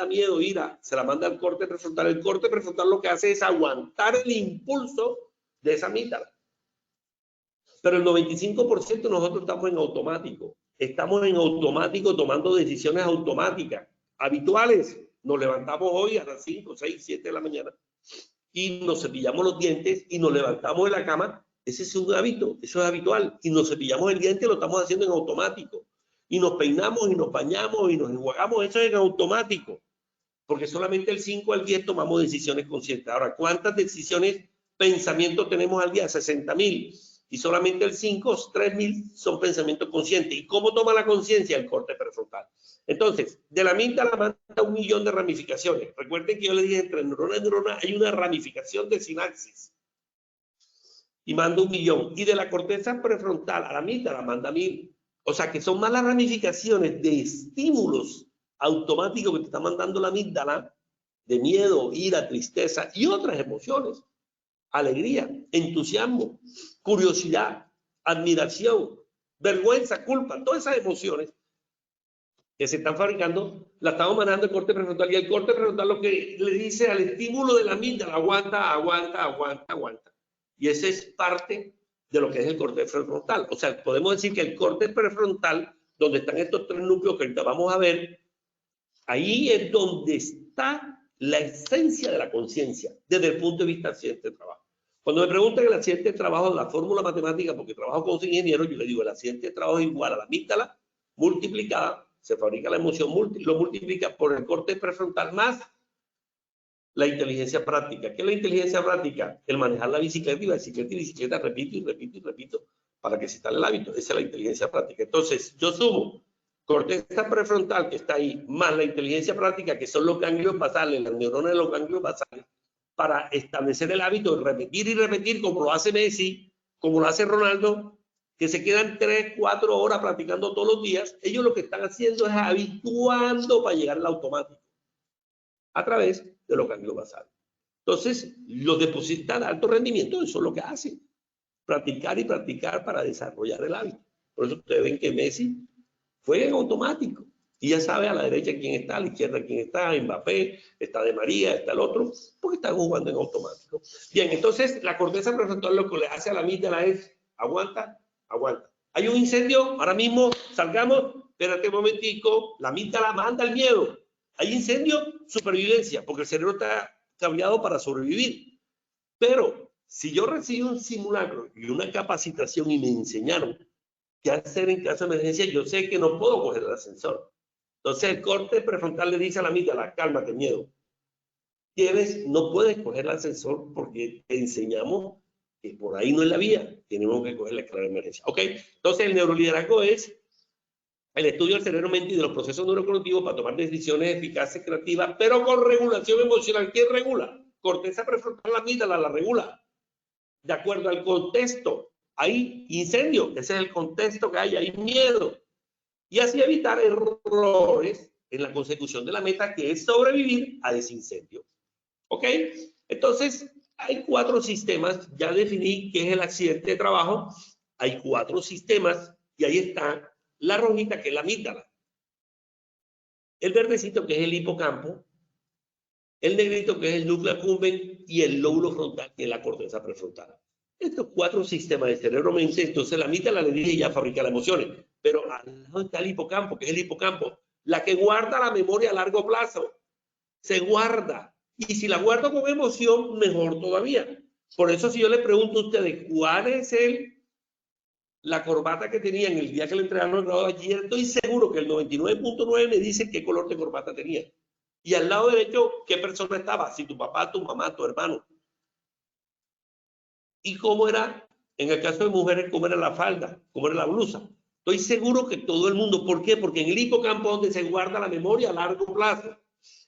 miedo, ira, se la manda al corte prefrontal. El corte prefrontal lo que hace es aguantar el impulso de esa amígdala. Pero el 95% nosotros estamos en automático. Estamos en automático tomando decisiones automáticas, habituales. Nos levantamos hoy a las 5, 6, 7 de la mañana y nos cepillamos los dientes y nos levantamos de la cama. Ese es un hábito, eso es habitual. Y nos cepillamos el diente, lo estamos haciendo en automático. Y nos peinamos y nos bañamos y nos enjuagamos, eso es en automático. Porque solamente el 5 al 10 tomamos decisiones conscientes. Ahora, ¿cuántas decisiones, pensamientos tenemos al día? 60.000. Y solamente el 5, 3.000 son pensamientos conscientes. ¿Y cómo toma la conciencia? El corte prefrontal. Entonces, de la amígdala manda 1.000.000 de ramificaciones. Recuerden que yo les dije, entre neurona y neurona hay una ramificación de sinapsis. Y manda 1.000.000. Y de la corteza prefrontal a la amígdala manda 1.000. O sea que son más las ramificaciones de estímulos automáticos que te está mandando la amígdala de miedo, ira, tristeza y otras emociones. Alegría, entusiasmo, curiosidad, admiración, vergüenza, culpa, todas esas emociones que se están fabricando, la estamos manejando el corte prefrontal, y el corte prefrontal lo que le dice al estímulo de la amígdala: aguanta, aguanta, aguanta, aguanta. Y ese es parte de lo que es el corte prefrontal. O sea, podemos decir que el corte prefrontal, donde están estos tres núcleos que ahorita vamos a ver, ahí es donde está la esencia de la conciencia desde el punto de vista del accidente de trabajo. Cuando me preguntan el accidente de trabajo, la fórmula matemática, porque trabajo con ingenieros, yo le digo: el accidente de trabajo es igual a la amígdala multiplicada, se fabrica la emoción, lo multiplica por el corte prefrontal más la inteligencia práctica. ¿Qué es la inteligencia práctica? El manejar la bicicleta, repito y repito y repito, para que se instale el hábito. Esa es la inteligencia práctica. Entonces, yo sumo corteza prefrontal, que está ahí, más la inteligencia práctica, que son los ganglios basales, las neuronas de los ganglios basales, para establecer el hábito de repetir y repetir, como lo hace Messi, como lo hace Ronaldo, que se quedan 3, 4 horas practicando todos los días. Ellos lo que están haciendo es habituando para llegar al automático a través de los ganglios basales. Entonces, los depositan de alto rendimiento, eso es lo que hacen. Practicar y practicar para desarrollar el hábito. Por eso ustedes ven que Messi fue en automático. Y ya sabe a la derecha quién está, a la izquierda quién está, Mbappé, está De María, está el otro, porque están jugando en automático. Bien, entonces la corteza prefrontal lo que le hace a la amígdala es: aguanta, aguanta. Hay un incendio, ahora mismo salgamos, espérate un momentico, la amígdala manda el miedo. Hay incendio, supervivencia, porque el cerebro está cableado para sobrevivir. Pero si yo recibo un simulacro y una capacitación y me enseñaron qué hacer en caso de emergencia, yo sé que no puedo coger el ascensor. Entonces el corte prefrontal le dice a la amígdala: cálmate, miedo. No puedes coger el ascensor porque te enseñamos que por ahí no es la vía. Tenemos que coger la escalera de emergencia. ¿Ok? Entonces el neuroliderazgo es el estudio del cerebro, mente y de los procesos neurocognitivos para tomar decisiones eficaces, creativas, pero con regulación emocional. ¿Quién regula? Corteza prefrontal, la amígdala la regula. De acuerdo al contexto. Hay incendio, ese es el contexto que hay miedo. Y así evitar errores en la consecución de la meta, que es sobrevivir a ese incendio. ¿Ok? Entonces, hay 4 sistemas. Ya definí qué es el accidente de trabajo. Hay 4 sistemas y ahí está la rojita, que es la amígdala. El verdecito, que es el hipocampo. El negrito, que es el núcleo accumbens, y el lóbulo frontal, que es la corteza prefrontal. Estos 4 sistemas de cerebro-mente. Entonces la amígdala le dije ya fabrica las emociones, pero al lado está el hipocampo, que es el hipocampo, la que guarda la memoria a largo plazo. Se guarda, y si la guardo con emoción, mejor todavía. Por eso, si yo le pregunto a ustedes cuál es la corbata que tenía en el día que le entregaron el grado de ayer, estoy seguro que el 99.9 me dice qué color de corbata tenía. Y al lado derecho, qué persona estaba, si tu papá, tu mamá, tu hermano. Y cómo era, en el caso de mujeres, cómo era la falda, cómo era la blusa. Estoy seguro que todo el mundo. ¿Por qué? Porque en el hipocampo es donde se guarda la memoria a largo plazo.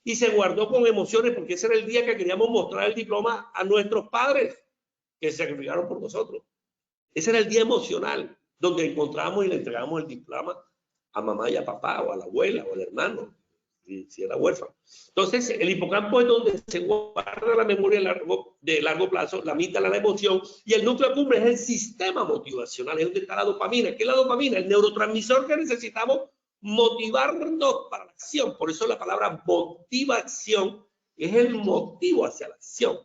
Y se guardó con emociones, porque ese era el día que queríamos mostrar el diploma a nuestros padres, que se sacrificaron por nosotros. Ese era el día emocional, donde encontrábamos y le entregábamos el diploma a mamá y a papá, o a la abuela, o al hermano, si era huérfano. Entonces, el hipocampo es donde se guarda la memoria de largo plazo, la amígdala, la emoción, y el núcleo accumbens es el sistema motivacional, es donde está la dopamina. ¿Qué es la dopamina? El neurotransmisor que necesitamos motivarnos para la acción. Por eso la palabra motivación es el motivo hacia la acción.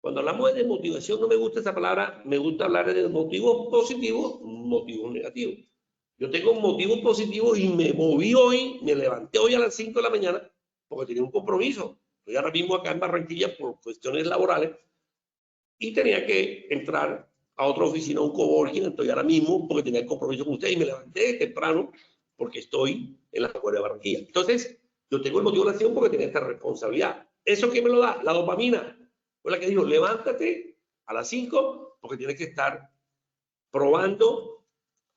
Cuando hablamos de motivación, no me gusta esa palabra, me gusta hablar de motivos positivos, motivos negativos. Yo tengo un motivo positivo y me moví hoy, me levanté hoy a las 5 de la mañana porque tenía un compromiso. Estoy ahora mismo acá en Barranquilla por cuestiones laborales y tenía que entrar a otra oficina, un coworking. Estoy ahora mismo porque tenía el compromiso con usted y me levanté temprano porque estoy en la Guardia de Barranquilla. Entonces, yo tengo el motivo de la acción porque tenía esta responsabilidad. ¿Eso qué me lo da? La dopamina. Fue la que dijo: levántate a las 5 porque tienes que estar probando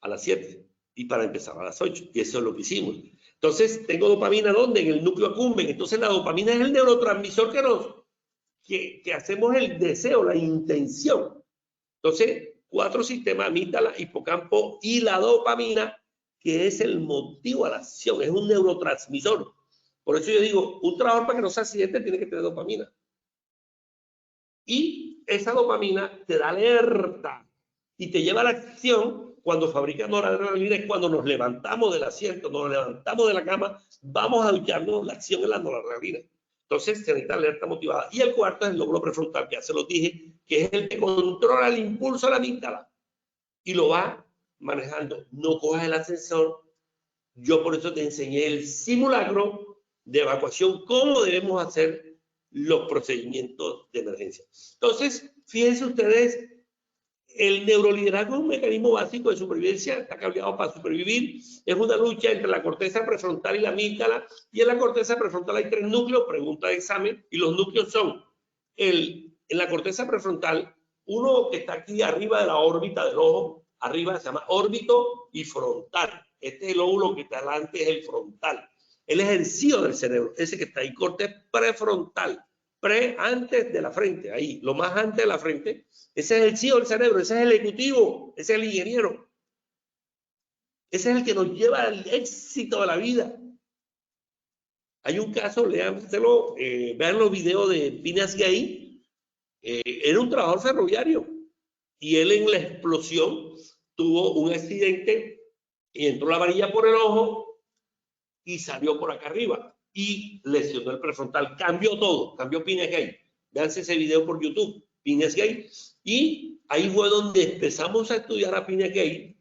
a las 7 y para empezar a las 8. Y eso es lo que hicimos. Entonces, tengo dopamina, ¿dónde? En el núcleo accumbens. Entonces, la dopamina es el neurotransmisor que hacemos el deseo, la intención. Entonces, 4 sistemas: amígdala, hipocampo y la dopamina, que es el motivo a la acción, es un neurotransmisor. Por eso yo digo, un trabajador para que no se accidente tiene que tener dopamina. Y esa dopamina te da alerta y te lleva a la acción. Cuando fabrica noradrenalina es cuando nos levantamos del asiento, nos levantamos de la cama, vamos a ducharnos, la acción es la noradrenalina. Entonces se necesita alerta motivada. Y el cuarto es el lóbulo prefrontal, que ya se los dije, que es el que controla el impulso de la amígdala y lo va manejando. No cojas el ascensor. Yo por eso te enseñé el simulacro de evacuación, cómo debemos hacer los procedimientos de emergencia. Entonces, fíjense ustedes, el neuroliderazgo es un mecanismo básico de supervivencia, está cableado para supervivir, es una lucha entre la corteza prefrontal y la amígdala, y en la corteza prefrontal hay 3 núcleos, pregunta de examen, y los núcleos son, en la corteza prefrontal, uno que está aquí arriba de la órbita del ojo, arriba se llama órbito y frontal. Este es el lóbulo que está delante, es el frontal. Él es el CEO del cerebro, ese que está ahí, corte prefrontal, antes de la frente, ahí, lo más antes de la frente. Ese es el CEO del cerebro, ese es el ejecutivo, ese es el ingeniero. Ese es el que nos lleva al éxito de la vida. Hay un caso, léanselo, vean los videos de Phineas Gage. Era un trabajador ferroviario y él en la explosión tuvo un accidente y entró la varilla por el ojo y salió por acá arriba y lesionó el prefrontal. Cambió todo, cambió Phineas Gage. Veanse ese video por YouTube, Phineas Gage. Y ahí fue donde empezamos a estudiar a Phineas Gage,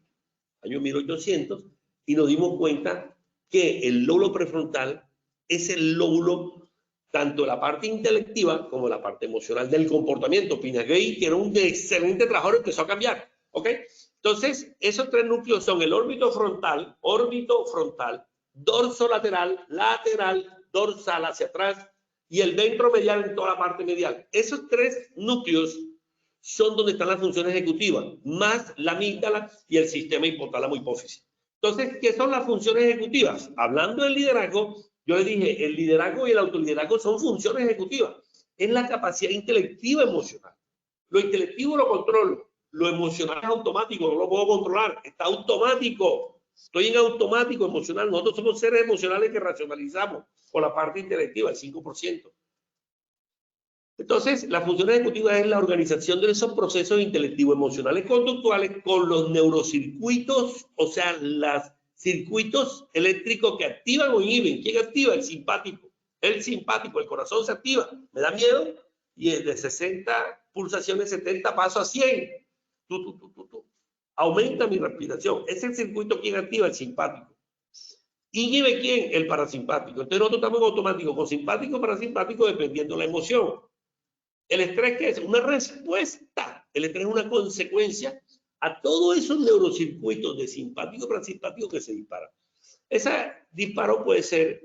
año 1800, y nos dimos cuenta que el lóbulo prefrontal es el lóbulo tanto de la parte intelectiva como de la parte emocional del comportamiento. Phineas Gage, que era un excelente trabajador, empezó a cambiar. ¿Ok? Entonces, esos 3 núcleos son el órbito frontal, dorso lateral, dorsal hacia atrás, y el ventromedial en toda la parte medial. Esos 3 núcleos son donde están las funciones ejecutivas, más la amígdala y el sistema hipotálamo hipófisis. Entonces, ¿qué son las funciones ejecutivas? Hablando del liderazgo, yo les dije, el liderazgo y el autoliderazgo son funciones ejecutivas. Es la capacidad intelectiva emocional. Lo intelectivo lo controlo, lo emocional es automático, no lo puedo controlar, está automático. Estoy en automático emocional. Nosotros somos seres emocionales que racionalizamos con la parte intelectiva, el 5%. Entonces, la función ejecutiva es la organización de esos procesos intelectivos, emocionales, conductuales con los neurocircuitos, o sea, los circuitos eléctricos que activan o inhiben. ¿Quién activa? El simpático. El simpático, el corazón se activa. Me da miedo y es de 60 pulsaciones, 70 paso a 100. Aumenta mi respiración. Es el circuito quien activa, el simpático. ¿Inhibe quién? El parasimpático. Entonces nosotros estamos en automático, con simpático o parasimpático, dependiendo de la emoción. ¿El estrés qué es? Una respuesta. El estrés es una consecuencia a todos esos neurocircuitos de simpático y parasimpático que se disparan. Ese disparo puede ser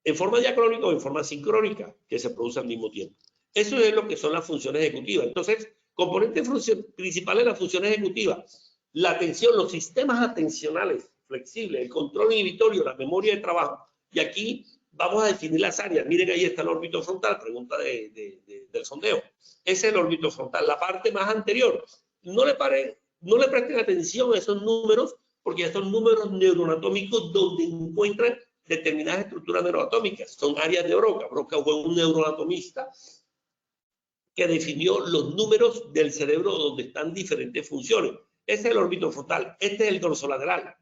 en forma diacrónica o en forma sincrónica, que se produce al mismo tiempo. Eso es lo que son las funciones ejecutivas. Entonces, componentes principales de las funciones ejecutivas: la atención, los sistemas atencionales flexibles, el control inhibitorio, la memoria de trabajo. Y aquí vamos a definir las áreas. Miren, ahí está el órbito frontal, pregunta del sondeo. Ese es el órbito frontal, la parte más anterior. No le presten atención a esos números, porque ya son números neuroanatómicos donde encuentran determinadas estructuras neuroanatómicas. Son áreas de Broca. Broca fue un neuroanatomista que definió los números del cerebro donde están diferentes funciones. Este es el órbito frontal, este es el dorsolateral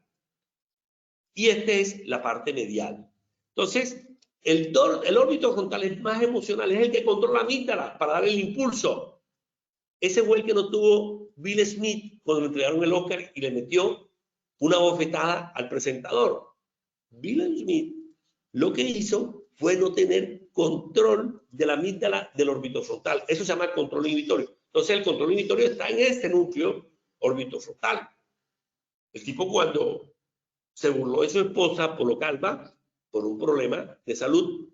y este es la parte medial. Entonces, el órbito frontal es más emocional, es el que controla la amígdala para dar el impulso. Ese fue el que no tuvo Will Smith cuando le entregaron el Oscar y le metió una bofetada al presentador. Will Smith lo que hizo fue no tener control de la amígdala del órbito frontal. Eso se llama control inhibitorio. Entonces, el control inhibitorio está en este núcleo órbito frontal. El tipo, cuando se burló de su esposa por lo calva, por un problema de salud,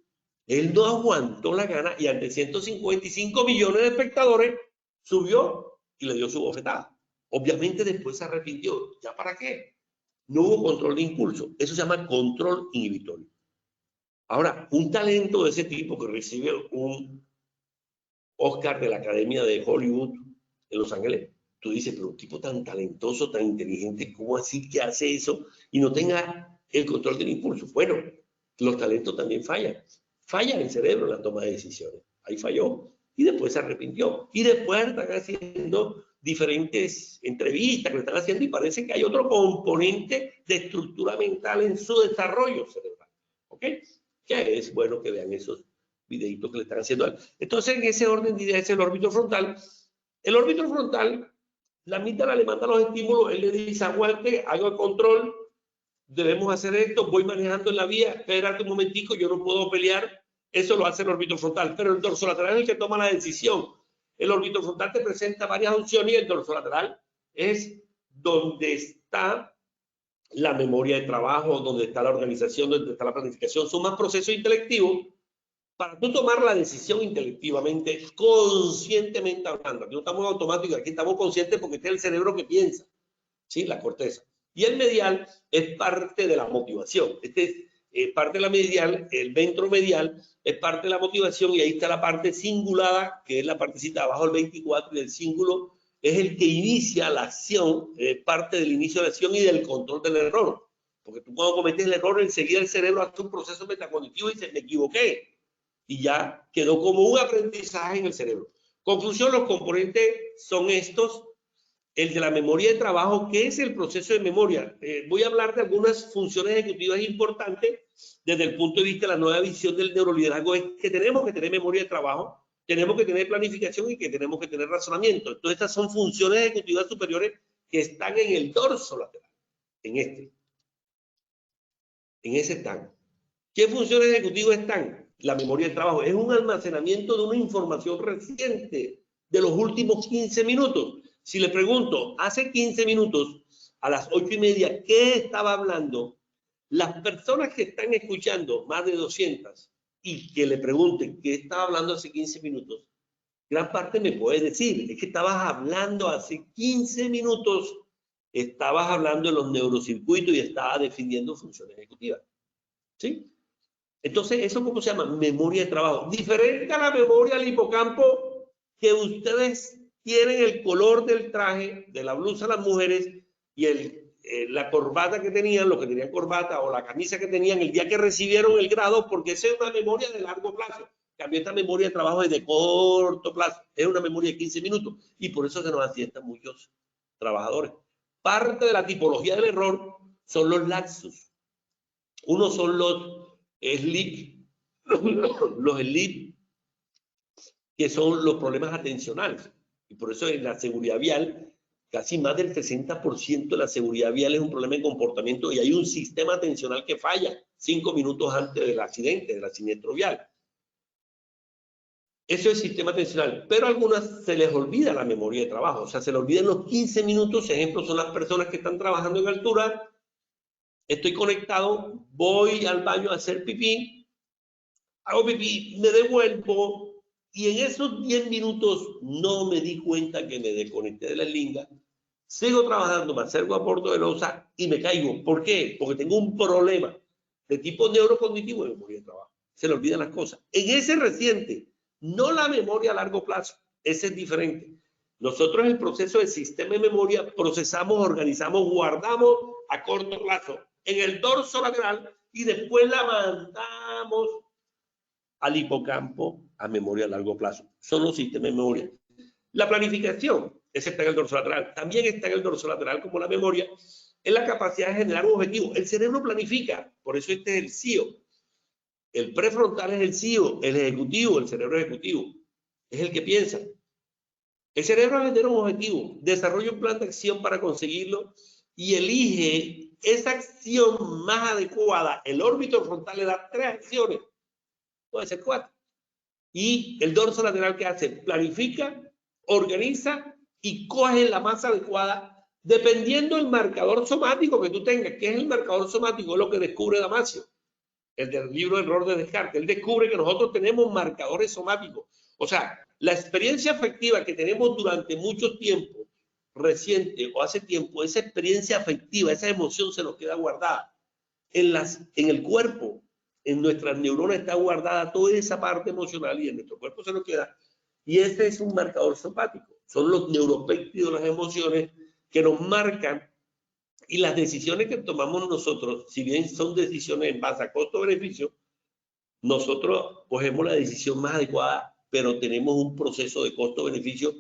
él no aguantó la gana y ante 155 millones de espectadores subió y le dio su bofetada. Obviamente después se arrepintió. ¿Ya para qué? No hubo control de impulso. Eso se llama control inhibitorio. Ahora, un talento de ese tipo que recibe un Oscar de la Academia de Hollywood en Los Ángeles, tú dices, pero un tipo tan talentoso, tan inteligente, ¿cómo así que hace eso y no tenga el control del impulso? Bueno, Los talentos también fallan. Falla el cerebro en la toma de decisiones. Ahí falló. Y después se arrepintió. Y después están haciendo diferentes entrevistas que están haciendo y parece que hay otro componente de estructura mental en su desarrollo cerebral. ¿Ok? Que es bueno que vean esos videitos que le están haciendo a él. Entonces, en ese orden de ideas es el órbito frontal. El órbito frontal, la amígdala le manda los estímulos, él le dice, aguante, hago el control, debemos hacer esto, voy manejando en la vía, espérate un momentico, yo no puedo pelear. Eso lo hace el órbito frontal, pero el dorsolateral es el que toma la decisión. El órbito frontal te presenta varias opciones y el dorsolateral es donde está la memoria de trabajo, donde está la organización, donde está la planificación. Son más procesos intelectivos para tú tomar la decisión intelectivamente, conscientemente hablando. Aquí no estamos automáticos, aquí estamos conscientes porque este es el cerebro que piensa, ¿sí? La corteza. Y el medial es parte de la motivación. Este es parte de la medial, el ventromedial es parte de la motivación y ahí está la parte cingulada, que es la partecita abajo del 24 y el cíngulo es el que inicia la acción, parte del inicio de la acción y del control del error. Porque tú cuando cometes el error, enseguida el cerebro hace un proceso metacognitivo y dice, me equivoqué. Y ya quedó como un aprendizaje en el cerebro. Conclusión, los componentes son estos. El de la memoria de trabajo, ¿qué es el proceso de memoria? Voy a hablar de algunas funciones ejecutivas importantes desde el punto de vista de la nueva visión del neuroliderazgo. Es que tenemos que tener memoria de trabajo, tenemos que tener planificación y que tenemos que tener razonamiento. Entonces, estas son funciones ejecutivas superiores que están en el dorso lateral, en este. En ese están. ¿Qué funciones ejecutivas están? La memoria de trabajo es un almacenamiento de una información reciente de los últimos 15 minutos. Si le pregunto, hace 15 minutos, a las 8:30, ¿qué estaba hablando? Las personas que están escuchando, más de 200, y que le pregunten qué estaba hablando hace 15 minutos, gran parte me puede decir, es que estabas hablando hace 15 minutos, estabas hablando de los neurocircuitos y estabas definiendo funciones ejecutivas. ¿Sí? Entonces, ¿eso cómo se llama? Memoria de trabajo. Diferente a la memoria del hipocampo, que ustedes tienen el color del traje, de la blusa las mujeres, y la corbata que tenían, los que tenían corbata, o la camisa que tenían el día que recibieron el grado, porque esa es una memoria de largo plazo. Cambio, esta memoria de trabajo es de corto plazo. Es una memoria de 15 minutos. Y por eso se nos asientan muchos trabajadores. Parte de la tipología del error son los laxus. Uno son los sleep, los sleep, que son los problemas atencionales. Y por eso en la seguridad vial, casi más del 60% de la seguridad vial es un problema de comportamiento y hay un sistema atencional que falla 5 minutos antes del accidente, del siniestro vial. Eso es sistema atencional, pero a algunas se les olvida la memoria de trabajo, o sea, se les olvidan los 15 minutos. Ejemplo, son las personas que están trabajando en altura. Estoy conectado, voy al baño a hacer pipí, hago pipí, me devuelvo y en esos 10 minutos no me di cuenta que me desconecté de la linga, sigo trabajando, me acerco a Puerto de Loza y me caigo. ¿Por qué? Porque tengo un problema de tipo neurocognitivo de memoria de trabajo. Se le olvidan las cosas. En ese reciente, no la memoria a largo plazo, ese es diferente. Nosotros en el proceso de sistema de memoria procesamos, organizamos, guardamos a corto plazo en el dorso lateral y después la mandamos al hipocampo a memoria a largo plazo. Son los sistemas de memoria. La planificación, ese está en el dorso lateral. También está en el dorso lateral como la memoria, es la capacidad de generar un objetivo. El cerebro planifica, por eso este es el CIO. El prefrontal es el CIO, el ejecutivo, el cerebro ejecutivo. Es el que piensa. El cerebro genera un objetivo, desarrolla un plan de acción para conseguirlo y elige esa acción más adecuada. El órbito frontal le da 3 acciones, puede ser 4. Y el dorso lateral, ¿qué hace? Planifica, organiza y coge la más adecuada dependiendo del marcador somático que tú tengas. ¿Qué es el marcador somático? Es lo que descubre Damasio, el del libro Error de Descartes. Él descubre que nosotros tenemos marcadores somáticos. O sea, la experiencia afectiva que tenemos durante mucho tiempo, reciente o hace tiempo, esa experiencia afectiva, esa emoción se nos queda guardada en el cuerpo. En nuestras neuronas está guardada toda esa parte emocional y en nuestro cuerpo se nos queda. Y este es un marcador somático. Son los neuropéptidos, las emociones que nos marcan Y las decisiones que tomamos nosotros, si bien son decisiones en base a costo-beneficio, nosotros cogemos la decisión más adecuada, pero tenemos un proceso de costo-beneficio,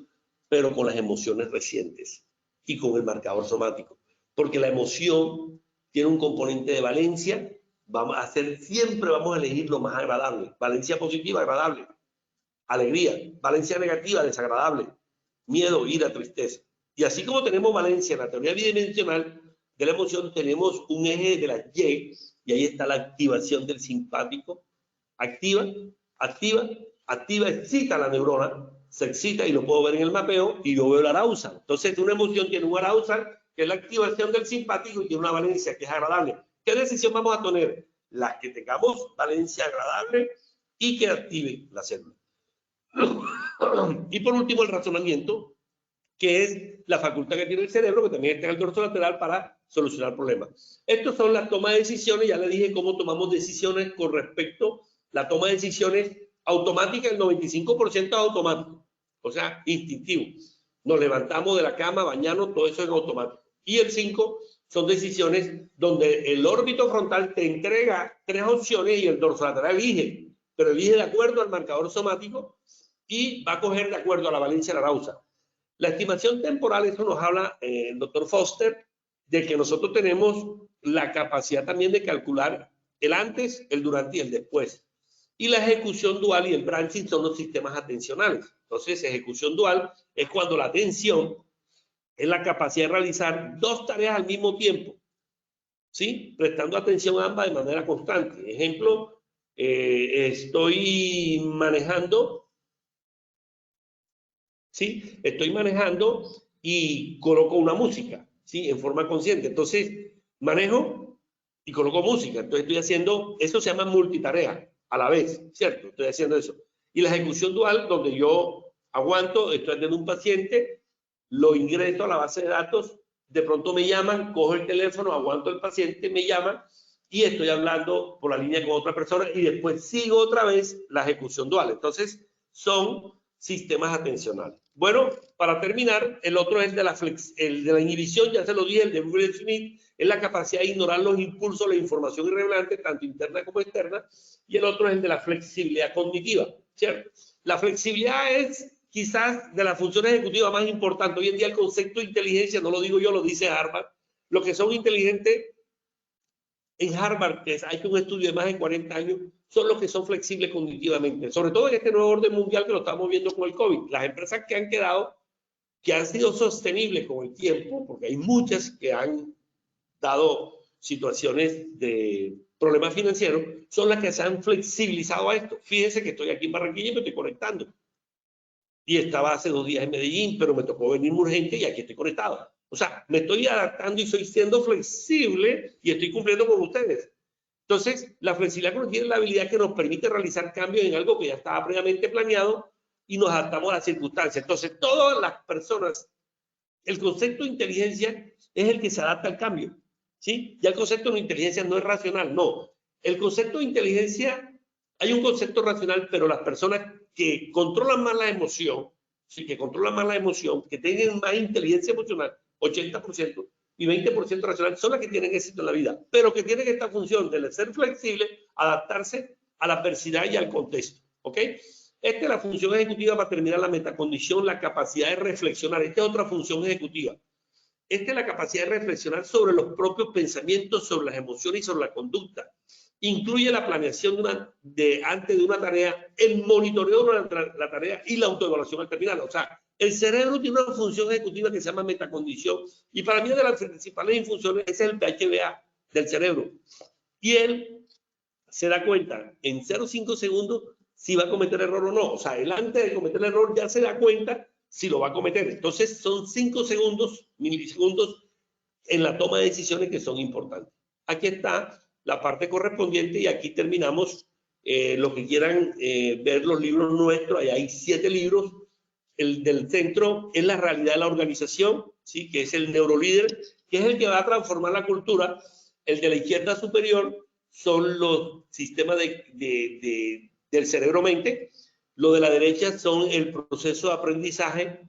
pero con las emociones recientes y con el marcador somático. Porque la emoción tiene un componente de valencia, siempre vamos a elegir lo más agradable. Valencia positiva, agradable. Alegría. Valencia negativa, desagradable. Miedo, ira, tristeza. Y así como tenemos valencia en la teoría bidimensional de la emoción, tenemos un eje de la Y, y ahí está la activación del simpático. Activa, excita la neurona, se excita y lo puedo ver en el mapeo y yo veo el arousal. Entonces, una emoción tiene un arousal, que es la activación del simpático, y tiene una valencia que es agradable. ¿Qué decisión vamos a tener? Las que tengamos valencia agradable y que active la célula. Y por último, el razonamiento, que es la facultad que tiene el cerebro, que también está en el dorso lateral para solucionar problemas. Estas son las tomas de decisiones. Ya les dije cómo tomamos decisiones con respecto a la toma de decisiones automática. El 95% es automático, o sea, instintivo. Nos levantamos de la cama, bañarnos, todo eso es automático. Y el 5 son decisiones donde el órbito frontal te entrega 3 opciones y el dorso lateral elige, pero elige de acuerdo al marcador somático y va a coger de acuerdo a la valencia de la arousal. La estimación temporal, eso nos habla el doctor Foster, de que nosotros tenemos la capacidad también de calcular el antes, el durante y el después. Y la ejecución dual y el branching son los sistemas atencionales. Entonces, ejecución dual es cuando la atención es la capacidad de realizar 2 tareas al mismo tiempo, ¿sí? Prestando atención a ambas de manera constante. Ejemplo, estoy manejando, ¿sí? Estoy manejando y coloco una música, ¿sí? En forma consciente. Entonces, manejo y coloco música. Entonces, estoy haciendo, eso se llama multitarea a la vez, ¿cierto? Estoy haciendo eso. Y la ejecución dual, donde yo aguanto, estoy atendiendo un paciente, lo ingreso a la base de datos, de pronto me llaman, cojo el teléfono, aguanto el paciente, me llama y estoy hablando por la línea con otra persona y después sigo otra vez la ejecución dual. Entonces, son sistemas atencionales. Bueno, para terminar, el otro es el de la inhibición, ya se lo dije, el de Will Smith, es la capacidad de ignorar los impulsos, la información irrelevante, tanto interna como externa, y el otro es el de la flexibilidad cognitiva, ¿cierto? La flexibilidad es quizás de las funciones ejecutivas más importantes. Hoy en día el concepto de inteligencia, no lo digo yo, lo dice Harvard, los que son inteligentes en Harvard, que ha hecho un estudio de más de 40 años, son los que son flexibles cognitivamente, sobre todo en este nuevo orden mundial que lo estamos viendo con el COVID. Las empresas que han quedado, que han sido sostenibles con el tiempo, porque hay muchas que han dado situaciones de problemas financieros, son las que se han flexibilizado a esto. Fíjense que estoy aquí en Barranquilla y me estoy conectando. Y estaba hace 2 días en Medellín, pero me tocó venir urgente y aquí estoy conectado. O sea, me estoy adaptando y estoy siendo flexible y estoy cumpliendo con ustedes. Entonces, la flexibilidad cognitiva es la habilidad que nos permite realizar cambios en algo que ya estaba previamente planeado y nos adaptamos a las circunstancias. Entonces, todas las personas, el concepto de inteligencia es el que se adapta al cambio, ¿sí? Ya el concepto de inteligencia no es racional, no. El concepto de inteligencia, hay un concepto racional, pero las personas que controlan más la emoción, sí, que controlan más la emoción, que tienen más inteligencia emocional, 80%, y 20% racional, son las que tienen éxito en la vida, pero que tienen esta función de ser flexible, adaptarse a la adversidad y al contexto, ¿ok? Esta es la función ejecutiva para terminar la metacondición, la capacidad de reflexionar. Esta es otra función ejecutiva. Esta es la capacidad de reflexionar sobre los propios pensamientos, sobre las emociones y sobre la conducta. Incluye la planeación antes de una tarea, el monitoreo de la tarea y la autoevaluación al terminar. O sea, el cerebro tiene una función ejecutiva que se llama metacondición y para mí de las principales funciones es el PHBA del cerebro. Y él se da cuenta en 0,5 segundos si va a cometer error o no. O sea, él antes de cometer el error ya se da cuenta si lo va a cometer. Entonces son 5 segundos, milisegundos en la toma de decisiones que son importantes. Aquí está la parte correspondiente y aquí terminamos. Lo que quieran ver los libros nuestros, ahí hay 7 libros. El del centro es la realidad de la organización, ¿sí? Que es el neurolíder, que es el que va a transformar la cultura. El de la izquierda superior son los sistemas del cerebro-mente. Lo de la derecha son el proceso de aprendizaje.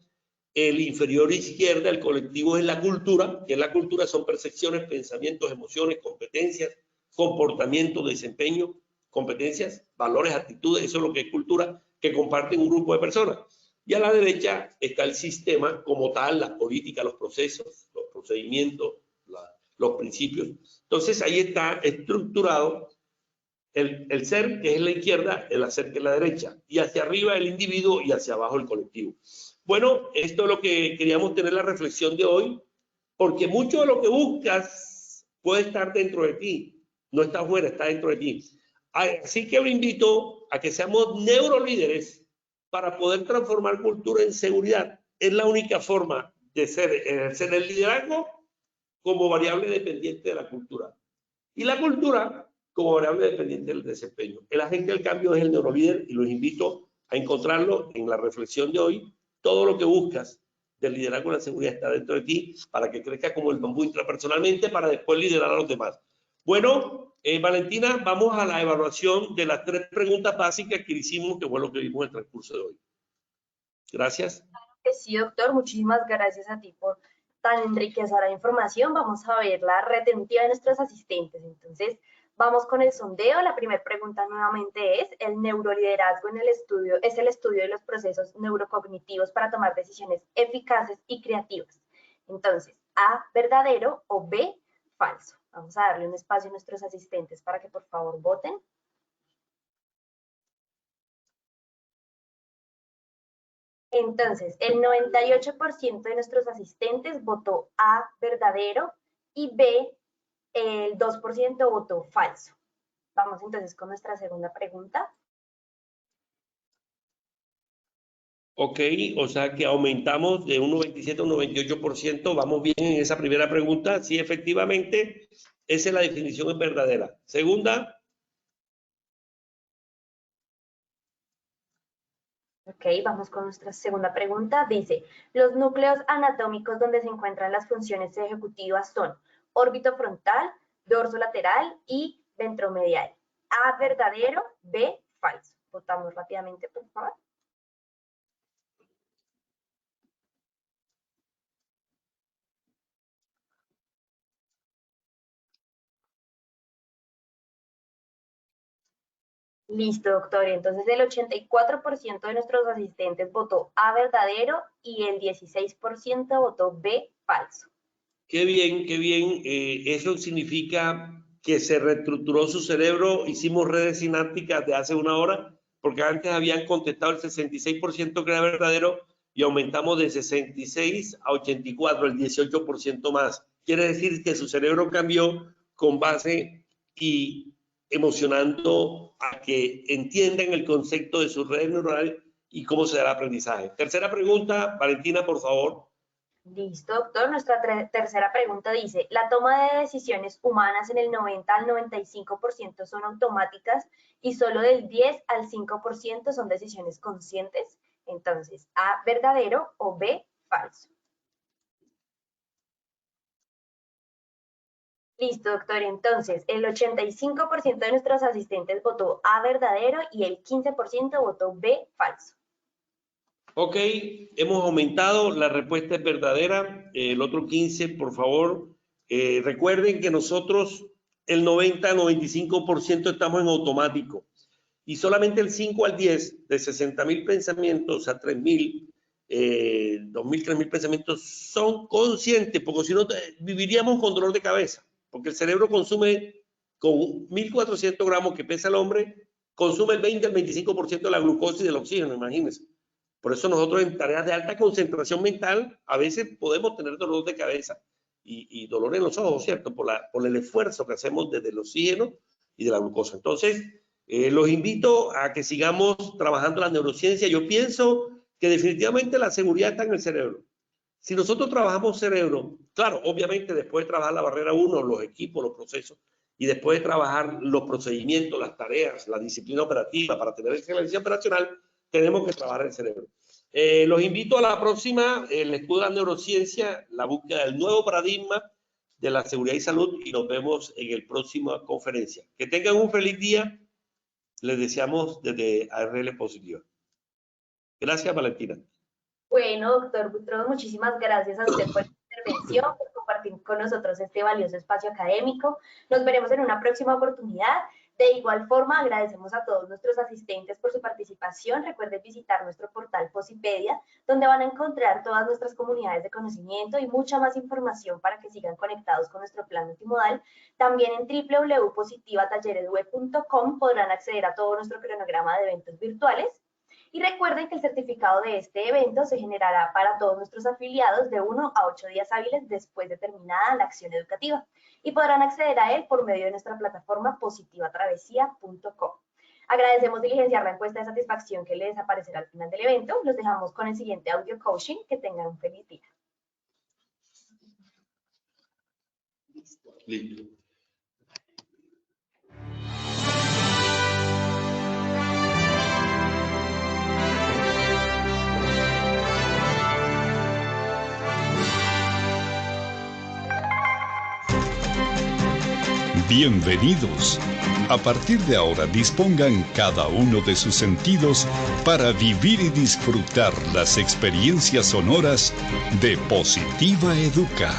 el inferior izquierda, el colectivo es la cultura, que es la cultura son percepciones, pensamientos, emociones, competencias, comportamiento, desempeño, competencias, valores, actitudes, eso es lo que es cultura, que comparten un grupo de personas. Y a la derecha está el sistema como tal, la política, los procesos, los procedimientos, los principios. Entonces ahí está estructurado el ser, que es la izquierda, el hacer, que es la derecha, y hacia arriba el individuo y hacia abajo el colectivo. Bueno, esto es lo que queríamos tener la reflexión de hoy, porque mucho de lo que buscas puede estar dentro de ti, no está afuera, está dentro de ti. Así que lo invito a que seamos neurolíderes para poder transformar cultura en seguridad. Es la única forma de ejercer el liderazgo como variable dependiente de la cultura. Y la cultura como variable dependiente del desempeño. El agente del cambio es el neurolíder y los invito a encontrarlo en la reflexión de hoy. Todo lo que buscas del liderazgo en la seguridad está dentro de ti para que crezca como el bambú intrapersonalmente para después liderar a los demás. Bueno, Valentina, vamos a la evaluación de las 3 preguntas básicas que hicimos, que fue lo que vimos en el transcurso de hoy. Gracias. Sí, doctor, muchísimas gracias a ti por tan enriquecedora información. Vamos a ver la retentiva de nuestros asistentes. Entonces, vamos con el sondeo. La primera pregunta nuevamente es, ¿el neuroliderazgo en el estudio es el estudio de los procesos neurocognitivos para tomar decisiones eficaces y creativas? Entonces, A, verdadero o B, falso. Vamos a darle un espacio a nuestros asistentes para que por favor voten. Entonces, el 98% de nuestros asistentes votó A, verdadero, y B, el 2% votó falso. Vamos entonces con nuestra segunda pregunta. Ok, o sea que aumentamos de un 97 a un 98%. Vamos bien en esa primera pregunta. Sí, efectivamente, esa es la definición, es verdadera. Segunda. Ok, vamos con nuestra segunda pregunta. Dice, los núcleos anatómicos donde se encuentran las funciones ejecutivas son órbito frontal, dorso lateral y ventromedial. A, verdadero, B, falso. Votamos rápidamente, por favor. Listo, doctor. Entonces el 84% de nuestros asistentes votó A, verdadero, y el 16% votó B, falso. Qué bien, qué bien. Eso significa que se reestructuró su cerebro. Hicimos redes sinápticas de hace una hora, porque antes habían contestado el 66% que era verdadero y aumentamos de 66 a 84, el 18% más. Quiere decir que su cerebro cambió con base y emocionando a que entiendan el concepto de su red neuronal y cómo se da el aprendizaje. Tercera pregunta, Valentina, por favor. Listo, doctor. Nuestra tercera pregunta dice, la toma de decisiones humanas en el 90 al 95% son automáticas y solo del 10 al 5% son decisiones conscientes. Entonces, A, verdadero o B, falso. Listo, doctor. Entonces, el 85% de nuestros asistentes votó A, verdadero, y el 15% votó B, falso. Ok, hemos aumentado, la respuesta es verdadera. El otro 15, por favor. Recuerden que nosotros el 90-95% estamos en automático y solamente el 5 al 10 de 60.000 pensamientos a 3.000, 2.000, 3.000 pensamientos son conscientes, porque si no viviríamos con dolor de cabeza, porque el cerebro consume con 1.400 gramos que pesa el hombre, consume el 20 al 25% de la glucosa y del oxígeno, imagínense. Por eso nosotros en tareas de alta concentración mental a veces podemos tener dolor de cabeza y dolor en los ojos, ¿cierto? Por el esfuerzo que hacemos desde el oxígeno y de la glucosa. Entonces, los invito a que sigamos trabajando la neurociencia. Yo pienso que definitivamente la seguridad está en el cerebro. Si nosotros trabajamos cerebro, claro, obviamente después de trabajar la barrera 1, los equipos, los procesos, y después de trabajar los procedimientos, las tareas, la disciplina operativa para tener excelencia operacional, tenemos que trabajar el cerebro. Los invito a la próxima, el estudio de la neurociencia, la búsqueda del nuevo paradigma de la seguridad y salud, y nos vemos en el próximo conferencia. Que tengan un feliz día. Les deseamos desde ARL Positiva. Gracias, Valentina. Bueno, doctor Butrón, muchísimas gracias a usted por la intervención, por compartir con nosotros este valioso espacio académico. Nos veremos en una próxima oportunidad. De igual forma, agradecemos a todos nuestros asistentes por su participación. Recuerden visitar nuestro portal Posipedia, donde van a encontrar todas nuestras comunidades de conocimiento y mucha más información para que sigan conectados con nuestro plan multimodal. También en www.positivatalleresweb.com podrán acceder a todo nuestro cronograma de eventos virtuales. Y recuerden que el certificado de este evento se generará para todos nuestros afiliados de 1 a 8 días hábiles después de terminada la acción educativa y podrán acceder a él por medio de nuestra plataforma positivatravesía.com. Agradecemos diligenciar la encuesta de satisfacción que les aparecerá al final del evento. Los dejamos con el siguiente audio coaching. Que tengan un feliz día. Listo. Bienvenidos. A partir de ahora dispongan cada uno de sus sentidos para vivir y disfrutar las experiencias sonoras de Positiva Educa.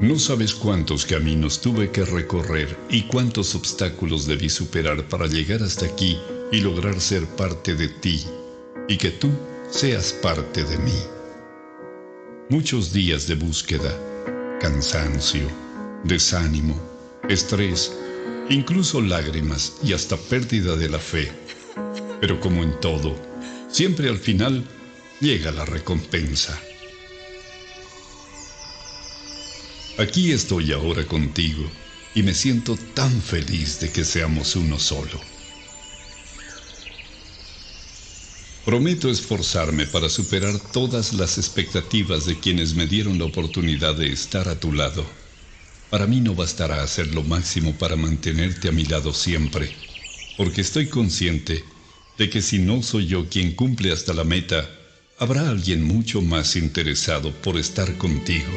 No sabes cuántos caminos tuve que recorrer y cuántos obstáculos debí superar para llegar hasta aquí y lograr ser parte de ti y que tú seas parte de mí. Muchos días de búsqueda, cansancio, desánimo, estrés, incluso lágrimas y hasta pérdida de la fe. Pero como en todo, siempre al final llega la recompensa. Aquí estoy ahora contigo y me siento tan feliz de que seamos uno solo. Prometo esforzarme para superar todas las expectativas de quienes me dieron la oportunidad de estar a tu lado. Para mí no bastará hacer lo máximo para mantenerte a mi lado siempre, porque estoy consciente de que si no soy yo quien cumple hasta la meta, habrá alguien mucho más interesado por estar contigo.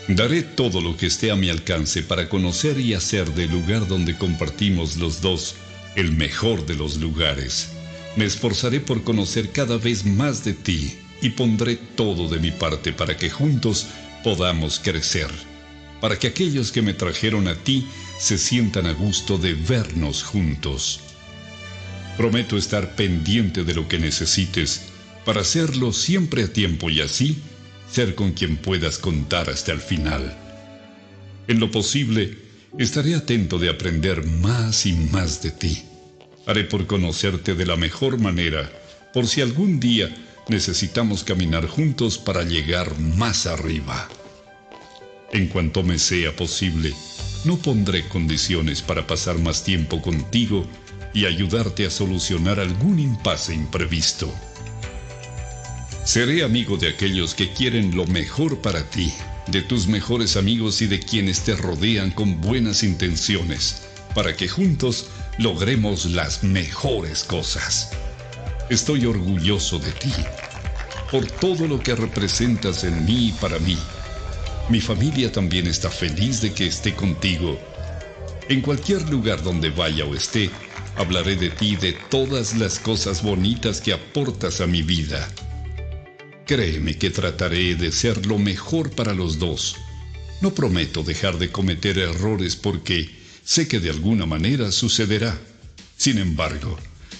Daré todo lo que esté a mi alcance para conocer y hacer del lugar donde compartimos los dos el mejor de los lugares. Me esforzaré por conocer cada vez más de ti y pondré todo de mi parte para que juntos podamos crecer, para que aquellos que me trajeron a ti se sientan a gusto de vernos juntos. Prometo estar pendiente de lo que necesites para hacerlo siempre a tiempo y así ser con quien puedas contar hasta el final. En lo posible, estaré atento de aprender más y más de ti. Haré por conocerte de la mejor manera, por si algún día necesitamos caminar juntos para llegar más arriba. En cuanto me sea posible, no pondré condiciones para pasar más tiempo contigo y ayudarte a solucionar algún impasse imprevisto. Seré amigo de aquellos que quieren lo mejor para ti, de tus mejores amigos y de quienes te rodean con buenas intenciones, para que juntos logremos las mejores cosas. Estoy orgulloso de ti, por todo lo que representas en mí y para mí. Mi familia también está feliz de que esté contigo. En cualquier lugar donde vaya o esté, hablaré de ti y de todas las cosas bonitas que aportas a mi vida. Créeme que trataré de ser lo mejor para los dos. No prometo dejar de cometer errores porque sé que de alguna manera sucederá. Sin embargo,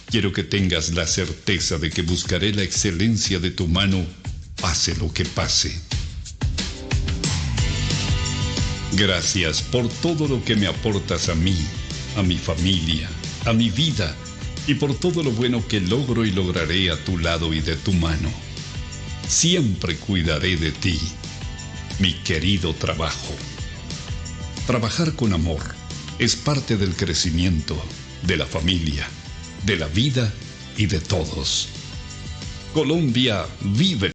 quiero que tengas la certeza de que buscaré la excelencia de tu mano, pase lo que pase. Gracias por todo lo que me aportas a mí, a mi familia, a mi vida y por todo lo bueno que logro y lograré a tu lado y de tu mano. Siempre cuidaré de ti, mi querido trabajo. Trabajar con amor es parte del crecimiento, de la familia, de la vida y de todos. Colombia vive.